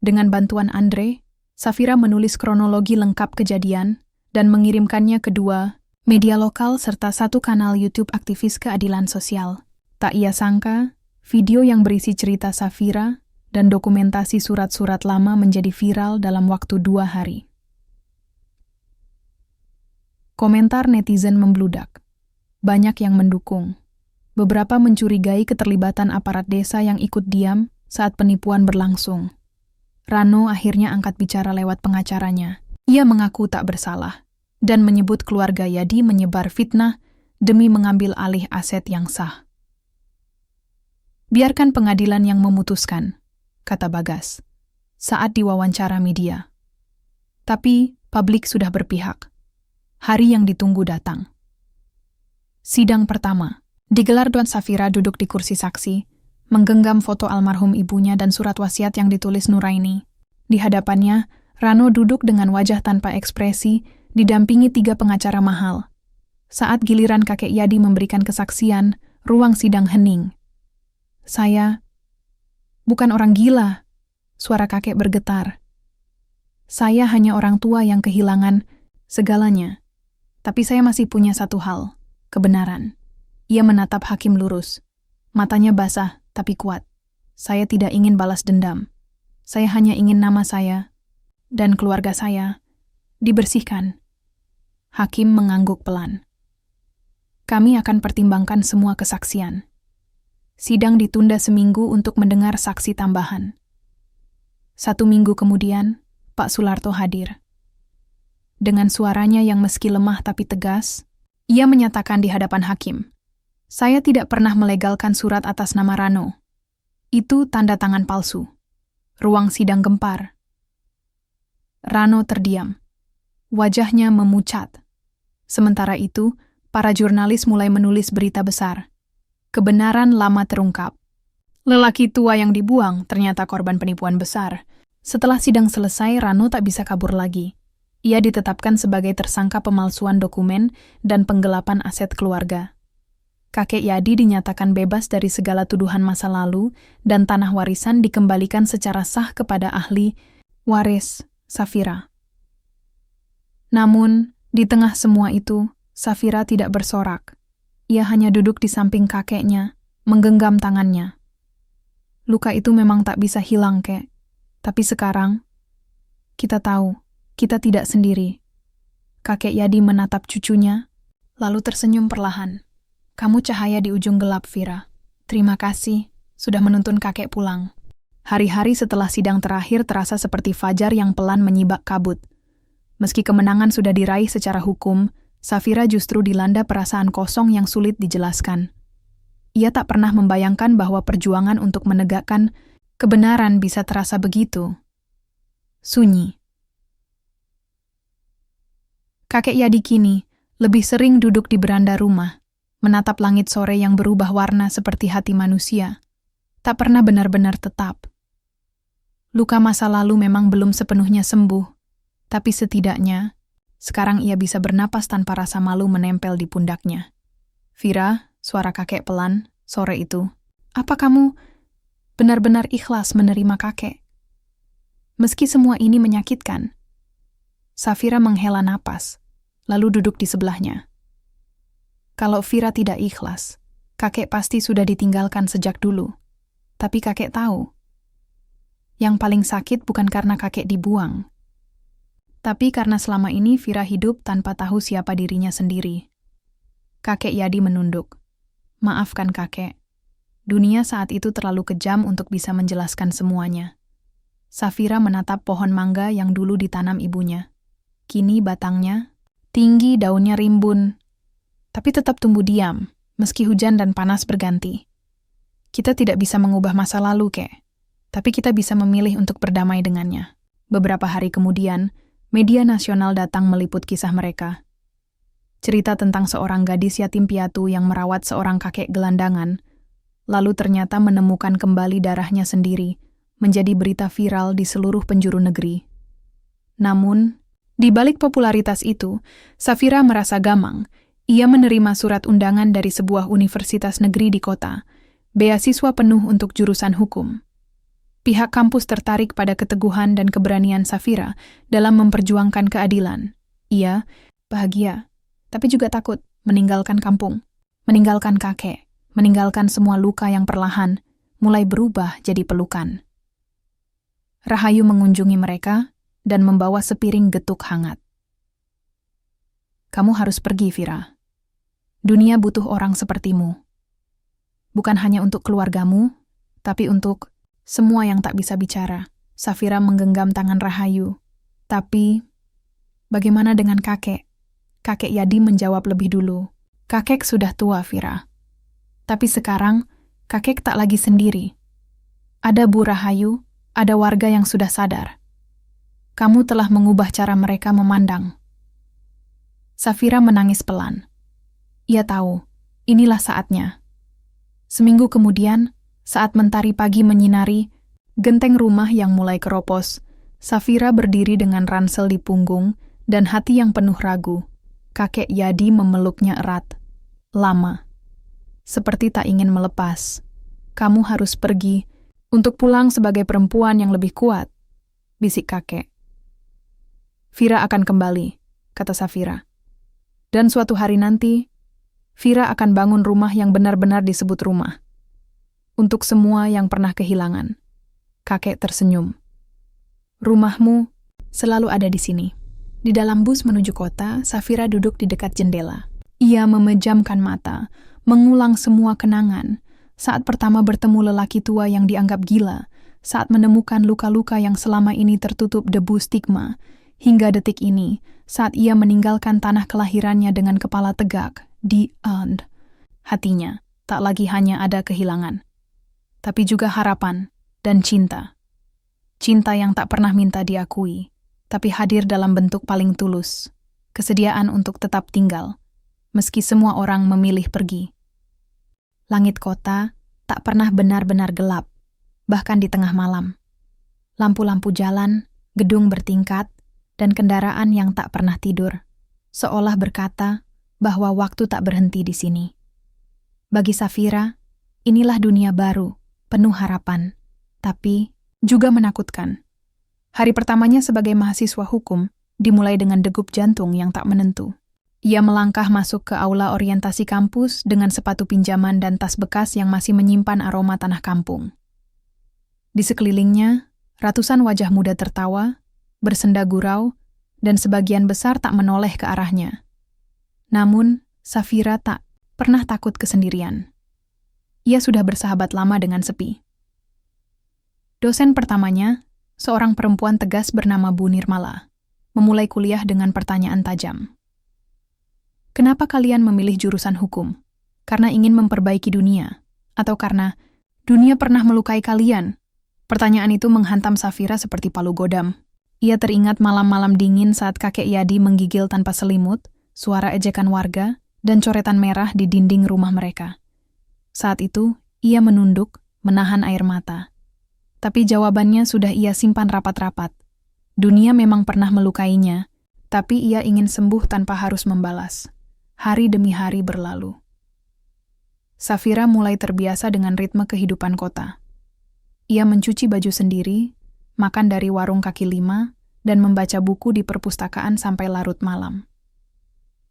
dengan bantuan Andre, Safira menulis kronologi lengkap kejadian dan mengirimkannya ke 2 media lokal serta 1 kanal YouTube aktivis keadilan sosial. Tak ia sangka, Video yang berisi cerita Safira dan dokumentasi surat-surat lama menjadi viral dalam waktu 2 hari. Komentar netizen membludak. Banyak yang mendukung. Beberapa mencurigai keterlibatan aparat desa yang ikut diam saat penipuan berlangsung. Rano akhirnya angkat bicara lewat pengacaranya. Ia mengaku tak bersalah dan menyebut keluarga Yadi menyebar fitnah demi mengambil alih aset yang sah. Biarkan pengadilan yang memutuskan, kata Bagas saat diwawancara media. Tapi publik sudah berpihak. Hari yang ditunggu datang. Sidang pertama digelar dan Safira duduk di kursi saksi, menggenggam foto almarhum ibunya dan surat wasiat yang ditulis Nuraini. Di hadapannya, Rano duduk dengan wajah tanpa ekspresi, didampingi 3 pengacara mahal. Saat giliran kakek Yadi memberikan kesaksian, ruang sidang hening. Saya bukan orang gila, suara kakek bergetar. Saya hanya orang tua yang kehilangan segalanya. Tapi saya masih punya satu hal, kebenaran. Ia menatap hakim lurus. Matanya basah, tapi kuat. Saya tidak ingin balas dendam. Saya hanya ingin nama saya dan keluarga saya dibersihkan. Hakim mengangguk pelan. Kami akan pertimbangkan semua kesaksian. Sidang ditunda seminggu untuk mendengar saksi tambahan. 1 minggu kemudian, Pak Sularto hadir. Dengan suaranya yang meski lemah tapi tegas, ia menyatakan di hadapan hakim, "Saya tidak pernah melegalkan surat atas nama Rano. Itu tanda tangan palsu." Ruang sidang gempar. Rano terdiam. Wajahnya memucat. Sementara itu, para jurnalis mulai menulis berita besar. Kebenaran lama terungkap. Lelaki tua yang dibuang ternyata korban penipuan besar. Setelah sidang selesai, Rano tak bisa kabur lagi. Ia ditetapkan sebagai tersangka pemalsuan dokumen dan penggelapan aset keluarga. Kakek Yadi dinyatakan bebas dari segala tuduhan masa lalu dan tanah warisan dikembalikan secara sah kepada ahli waris Safira. Namun, di tengah semua itu, Safira tidak bersorak. Ia hanya duduk di samping kakeknya, menggenggam tangannya. Luka itu memang tak bisa hilang, Kek. Tapi sekarang, kita tahu, kita tidak sendiri. Kakek Yadi menatap cucunya, lalu tersenyum perlahan. Kamu cahaya di ujung gelap, Vira. Terima kasih, sudah menuntun kakek pulang. Hari-hari setelah sidang terakhir terasa seperti fajar yang pelan menyibak kabut. Meski kemenangan sudah diraih secara hukum, Safira justru dilanda perasaan kosong yang sulit dijelaskan. Ia tak pernah membayangkan bahwa perjuangan untuk menegakkan kebenaran bisa terasa begitu sunyi. Kakek Yadi kini lebih sering duduk di beranda rumah, menatap langit sore yang berubah warna seperti hati manusia. Tak pernah benar-benar tetap. Luka masa lalu memang belum sepenuhnya sembuh, tapi setidaknya sekarang ia bisa bernapas tanpa rasa malu menempel di pundaknya. Vira, suara kakek pelan, sore itu. Apa kamu benar-benar ikhlas menerima kakek? Meski semua ini menyakitkan. Safira menghela napas, lalu duduk di sebelahnya. Kalau Vira tidak ikhlas, kakek pasti sudah ditinggalkan sejak dulu. Tapi kakek tahu, yang paling sakit bukan karena kakek dibuang, tapi karena selama ini Vira hidup tanpa tahu siapa dirinya sendiri. Kakek Yadi menunduk. Maafkan kakek. Dunia saat itu terlalu kejam untuk bisa menjelaskan semuanya. Safira menatap pohon mangga yang dulu ditanam ibunya. Kini batangnya tinggi, daunnya rimbun, tapi tetap tumbuh diam, meski hujan dan panas berganti. Kita tidak bisa mengubah masa lalu, Kek. Tapi kita bisa memilih untuk berdamai dengannya. Beberapa hari kemudian, media nasional datang meliput kisah mereka. Cerita tentang seorang gadis yatim piatu yang merawat seorang kakek gelandangan, lalu ternyata menemukan kembali darahnya sendiri, menjadi berita viral di seluruh penjuru negeri. Namun, di balik popularitas itu, Safira merasa gamang. Ia menerima surat undangan dari sebuah universitas negeri di kota, beasiswa penuh untuk jurusan hukum. Pihak kampus tertarik pada keteguhan dan keberanian Safira dalam memperjuangkan keadilan. Ia bahagia, tapi juga takut meninggalkan kampung, meninggalkan kakek, meninggalkan semua luka yang perlahan mulai berubah jadi pelukan. Rahayu mengunjungi mereka dan membawa sepiring getuk hangat. Kamu harus pergi, Vira. Dunia butuh orang sepertimu. Bukan hanya untuk keluargamu, tapi untuk semua yang tak bisa bicara. Safira menggenggam tangan Rahayu. Tapi, bagaimana dengan kakek? Kakek Yadi menjawab lebih dulu. Kakek sudah tua, Vira. Tapi sekarang, kakek tak lagi sendiri. Ada Bu Rahayu, ada warga yang sudah sadar. Kamu telah mengubah cara mereka memandang. Safira menangis pelan. Ia tahu, inilah saatnya. Seminggu kemudian, saat mentari pagi menyinari genteng rumah yang mulai keropos, Safira berdiri dengan ransel di punggung dan hati yang penuh ragu. Kakek Yadi memeluknya erat. Lama. Seperti tak ingin melepas. Kamu harus pergi untuk pulang sebagai perempuan yang lebih kuat, bisik kakek. Vira akan kembali, kata Safira. Dan suatu hari nanti, Vira akan bangun rumah yang benar-benar disebut rumah. Untuk semua yang pernah kehilangan. Kakek tersenyum. Rumahmu selalu ada di sini. Di dalam bus menuju kota, Safira duduk di dekat jendela. Ia memejamkan mata, mengulang semua kenangan. Saat pertama bertemu lelaki tua yang dianggap gila, saat menemukan luka-luka yang selama ini tertutup debu stigma, hingga detik ini, saat ia meninggalkan tanah kelahirannya dengan kepala tegak, di end. Hatinya tak lagi hanya ada kehilangan, tapi juga harapan dan cinta. Cinta yang tak pernah minta diakui, tapi hadir dalam bentuk paling tulus, kesediaan untuk tetap tinggal, meski semua orang memilih pergi. Langit kota tak pernah benar-benar gelap, bahkan di tengah malam. Lampu-lampu jalan, gedung bertingkat, dan kendaraan yang tak pernah tidur, seolah berkata bahwa waktu tak berhenti di sini. Bagi Safira, inilah dunia baru, penuh harapan, tapi juga menakutkan. Hari pertamanya sebagai mahasiswa hukum dimulai dengan degup jantung yang tak menentu. Ia melangkah masuk ke aula orientasi kampus dengan sepatu pinjaman dan tas bekas yang masih menyimpan aroma tanah kampung. Di sekelilingnya, ratusan wajah muda tertawa, bersenda gurau, dan sebagian besar tak menoleh ke arahnya. Namun, Safira tak pernah takut kesendirian. Ia sudah bersahabat lama dengan sepi. Dosen pertamanya, seorang perempuan tegas bernama Bu Nirmala, memulai kuliah dengan pertanyaan tajam. Kenapa kalian memilih jurusan hukum? Karena ingin memperbaiki dunia? Atau karena dunia pernah melukai kalian? Pertanyaan itu menghantam Safira seperti palu godam. Ia teringat malam-malam dingin saat kakek Yadi menggigil tanpa selimut, suara ejekan warga, dan coretan merah di dinding rumah mereka. Saat itu, ia menunduk, menahan air mata. Tapi jawabannya sudah ia simpan rapat-rapat. Dunia memang pernah melukainya, tapi ia ingin sembuh tanpa harus membalas. Hari demi hari berlalu. Safira mulai terbiasa dengan ritme kehidupan kota. Ia mencuci baju sendiri, makan dari warung kaki lima, dan membaca buku di perpustakaan sampai larut malam.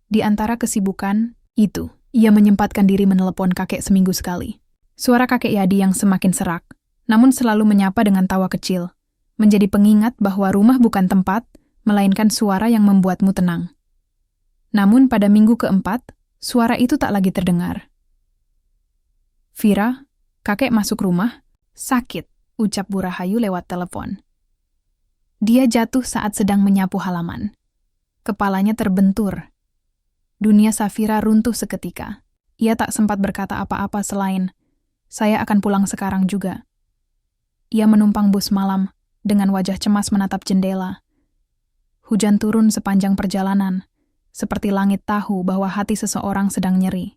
Di antara kesibukan itu, ia menyempatkan diri menelepon kakek seminggu sekali. Suara kakek Yadi yang semakin serak, namun selalu menyapa dengan tawa kecil, menjadi pengingat bahwa rumah bukan tempat, melainkan suara yang membuatmu tenang. Namun pada minggu keempat, suara itu tak lagi terdengar. Vira, kakek masuk rumah, sakit, ucap Bu Rahayu lewat telepon. Dia jatuh saat sedang menyapu halaman. Kepalanya terbentur. Dunia Safira runtuh seketika. Ia tak sempat berkata apa-apa selain, "Saya akan pulang sekarang juga." Ia menumpang bus malam, dengan wajah cemas menatap jendela. Hujan turun sepanjang perjalanan, seperti langit tahu bahwa hati seseorang sedang nyeri.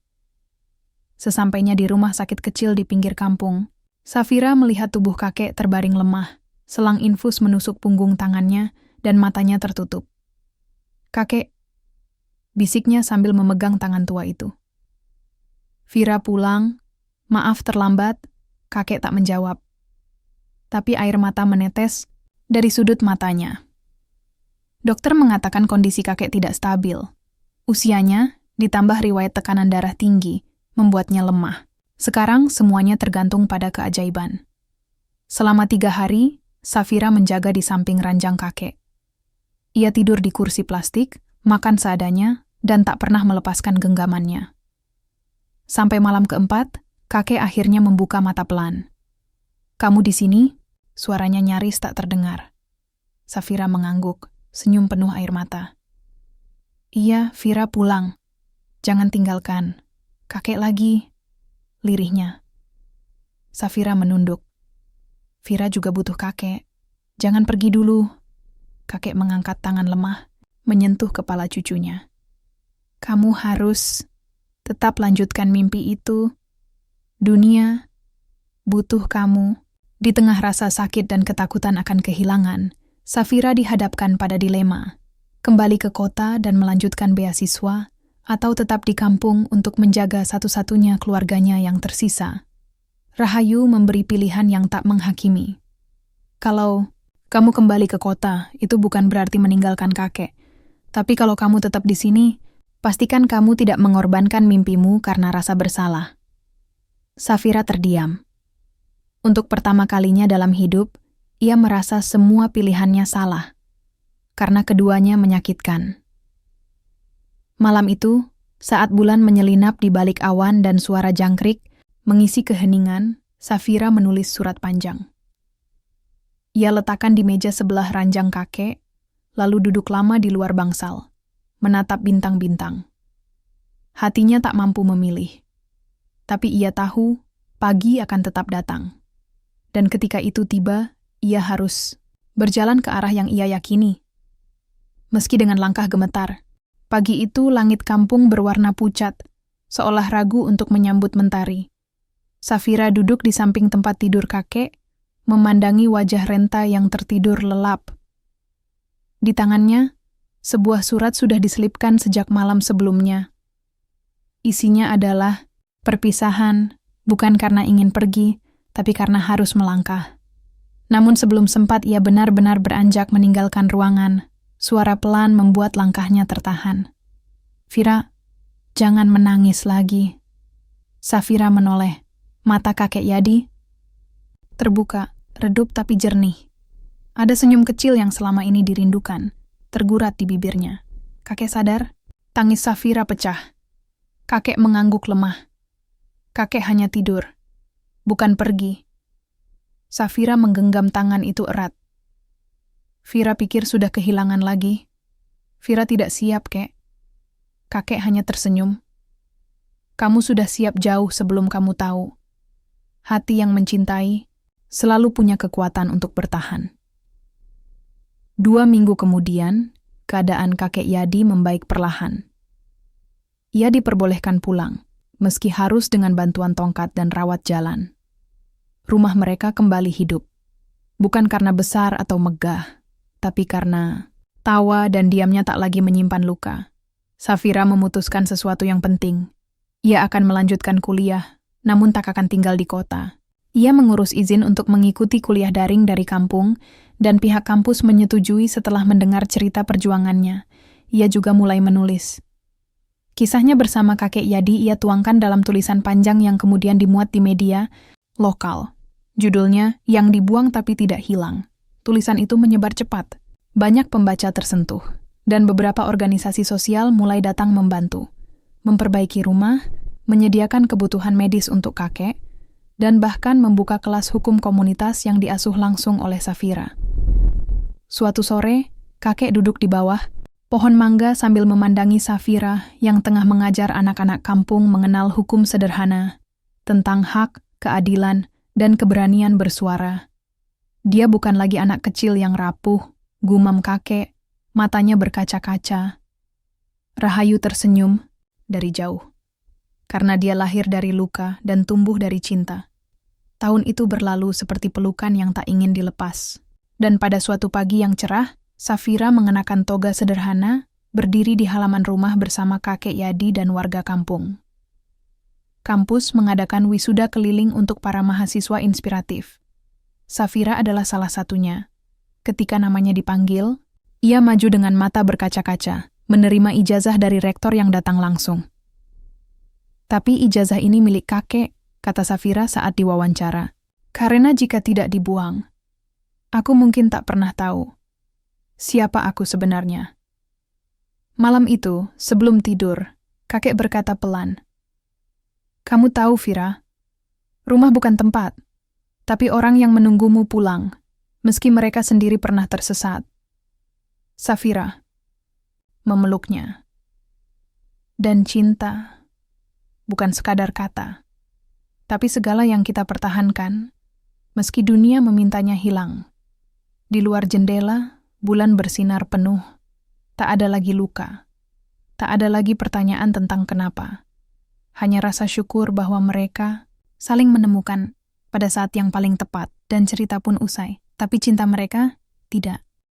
Sesampainya di rumah sakit kecil di pinggir kampung, Safira melihat tubuh kakek terbaring lemah, selang infus menusuk punggung tangannya dan matanya tertutup. "Kakek," bisiknya sambil memegang tangan tua itu. "Vira pulang, maaf terlambat," kakek tak menjawab. Tapi air mata menetes dari sudut matanya. Dokter mengatakan kondisi kakek tidak stabil. Usianya, ditambah riwayat tekanan darah tinggi, membuatnya lemah. Sekarang semuanya tergantung pada keajaiban. Selama 3 hari, Safira menjaga di samping ranjang kakek. Ia tidur di kursi plastik, makan seadanya, dan tak pernah melepaskan genggamannya. Sampai malam keempat, kakek akhirnya membuka mata pelan. "Kamu di sini?" Suaranya nyaris tak terdengar. Safira mengangguk, senyum penuh air mata. "Iya, Vira pulang. Jangan tinggalkan. Kakek lagi," lirihnya. Safira menunduk. "Vira juga butuh kakek. Jangan pergi dulu." Kakek mengangkat tangan lemah, menyentuh kepala cucunya. "Kamu harus tetap lanjutkan mimpi itu. Dunia butuh kamu." Di tengah rasa sakit dan ketakutan akan kehilangan, Safira dihadapkan pada dilema. Kembali ke kota dan melanjutkan beasiswa, atau tetap di kampung untuk menjaga satu-satunya keluarganya yang tersisa. Rahayu memberi pilihan yang tak menghakimi. "Kalau kamu kembali ke kota, itu bukan berarti meninggalkan kakek. Tapi kalau kamu tetap di sini, pastikan kamu tidak mengorbankan mimpimu karena rasa bersalah." Safira terdiam. Untuk pertama kalinya dalam hidup, ia merasa semua pilihannya salah, karena keduanya menyakitkan. Malam itu, saat bulan menyelinap di balik awan dan suara jangkrik mengisi keheningan, Safira menulis surat panjang. Ia letakkan di meja sebelah ranjang kakek, lalu duduk lama di luar bangsal, menatap bintang-bintang. Hatinya tak mampu memilih. Tapi ia tahu pagi akan tetap datang. Dan ketika itu tiba, ia harus berjalan ke arah yang ia yakini. Meski dengan langkah gemetar, pagi itu langit kampung berwarna pucat, seolah ragu untuk menyambut mentari. Safira duduk di samping tempat tidur kakek, memandangi wajah Renta yang tertidur lelap. Di tangannya, sebuah surat sudah diselipkan sejak malam sebelumnya. Isinya adalah perpisahan, bukan karena ingin pergi, tapi karena harus melangkah. Namun sebelum sempat ia benar-benar beranjak meninggalkan ruangan, suara pelan membuat langkahnya tertahan. "Vira, jangan menangis lagi." Safira menoleh. Mata kakek Yadi terbuka, redup tapi jernih. Ada senyum kecil yang selama ini dirindukan, tergurat di bibirnya. Kakek sadar, tangis Safira pecah. Kakek mengangguk lemah. Kakek hanya tidur, bukan pergi. Safira menggenggam tangan itu erat. Vira pikir sudah kehilangan lagi. Vira tidak siap, kek. Kakek hanya tersenyum. "Kamu sudah siap jauh sebelum kamu tahu. Hati yang mencintai selalu punya kekuatan untuk bertahan." 2 minggu kemudian, keadaan kakek Yadi membaik perlahan. Ia diperbolehkan pulang, meski harus dengan bantuan tongkat dan rawat jalan. Rumah mereka kembali hidup. Bukan karena besar atau megah, tapi karena tawa dan diamnya tak lagi menyimpan luka. Safira memutuskan sesuatu yang penting. Ia akan melanjutkan kuliah, namun tak akan tinggal di kota. Ia mengurus izin untuk mengikuti kuliah daring dari kampung, dan pihak kampus menyetujui setelah mendengar cerita perjuangannya. Ia juga mulai menulis. Kisahnya bersama kakek Yadi ia tuangkan dalam tulisan panjang yang kemudian dimuat di media lokal. Judulnya, Yang Dibuang Tapi Tidak Hilang. Tulisan itu menyebar cepat. Banyak pembaca tersentuh, dan beberapa organisasi sosial mulai datang membantu. Memperbaiki rumah, menyediakan kebutuhan medis untuk kakek, dan bahkan membuka kelas hukum komunitas yang diasuh langsung oleh Safira. Suatu sore, kakek duduk di bawah pohon mangga sambil memandangi Safira yang tengah mengajar anak-anak kampung mengenal hukum sederhana tentang hak, keadilan, dan keberanian bersuara. Dia bukan lagi anak kecil yang rapuh, gumam kakek, matanya berkaca-kaca. Rahayu tersenyum dari jauh. Karena dia lahir dari luka dan tumbuh dari cinta. Tahun itu berlalu seperti pelukan yang tak ingin dilepas. Dan pada suatu pagi yang cerah, Safira mengenakan toga sederhana, berdiri di halaman rumah bersama kakek Yadi dan warga kampung. Kampus mengadakan wisuda keliling untuk para mahasiswa inspiratif. Safira adalah salah satunya. Ketika namanya dipanggil, ia maju dengan mata berkaca-kaca, menerima ijazah dari rektor yang datang langsung. Tapi ijazah ini milik kakek, kata Safira saat diwawancara. Karena jika tidak dibuang, aku mungkin tak pernah tahu siapa aku sebenarnya. Malam itu, sebelum tidur, kakek berkata pelan, "Kamu tahu, Fira, rumah bukan tempat, tapi orang yang menunggumu pulang, meski mereka sendiri pernah tersesat." Safira memeluknya. Dan cinta bukan sekadar kata, tapi segala yang kita pertahankan, meski dunia memintanya hilang. Di luar jendela, bulan bersinar penuh. Tak ada lagi luka. Tak ada lagi pertanyaan tentang kenapa. Hanya rasa syukur bahwa mereka saling menemukan pada saat yang paling tepat dan cerita pun usai. Tapi cinta mereka tidak.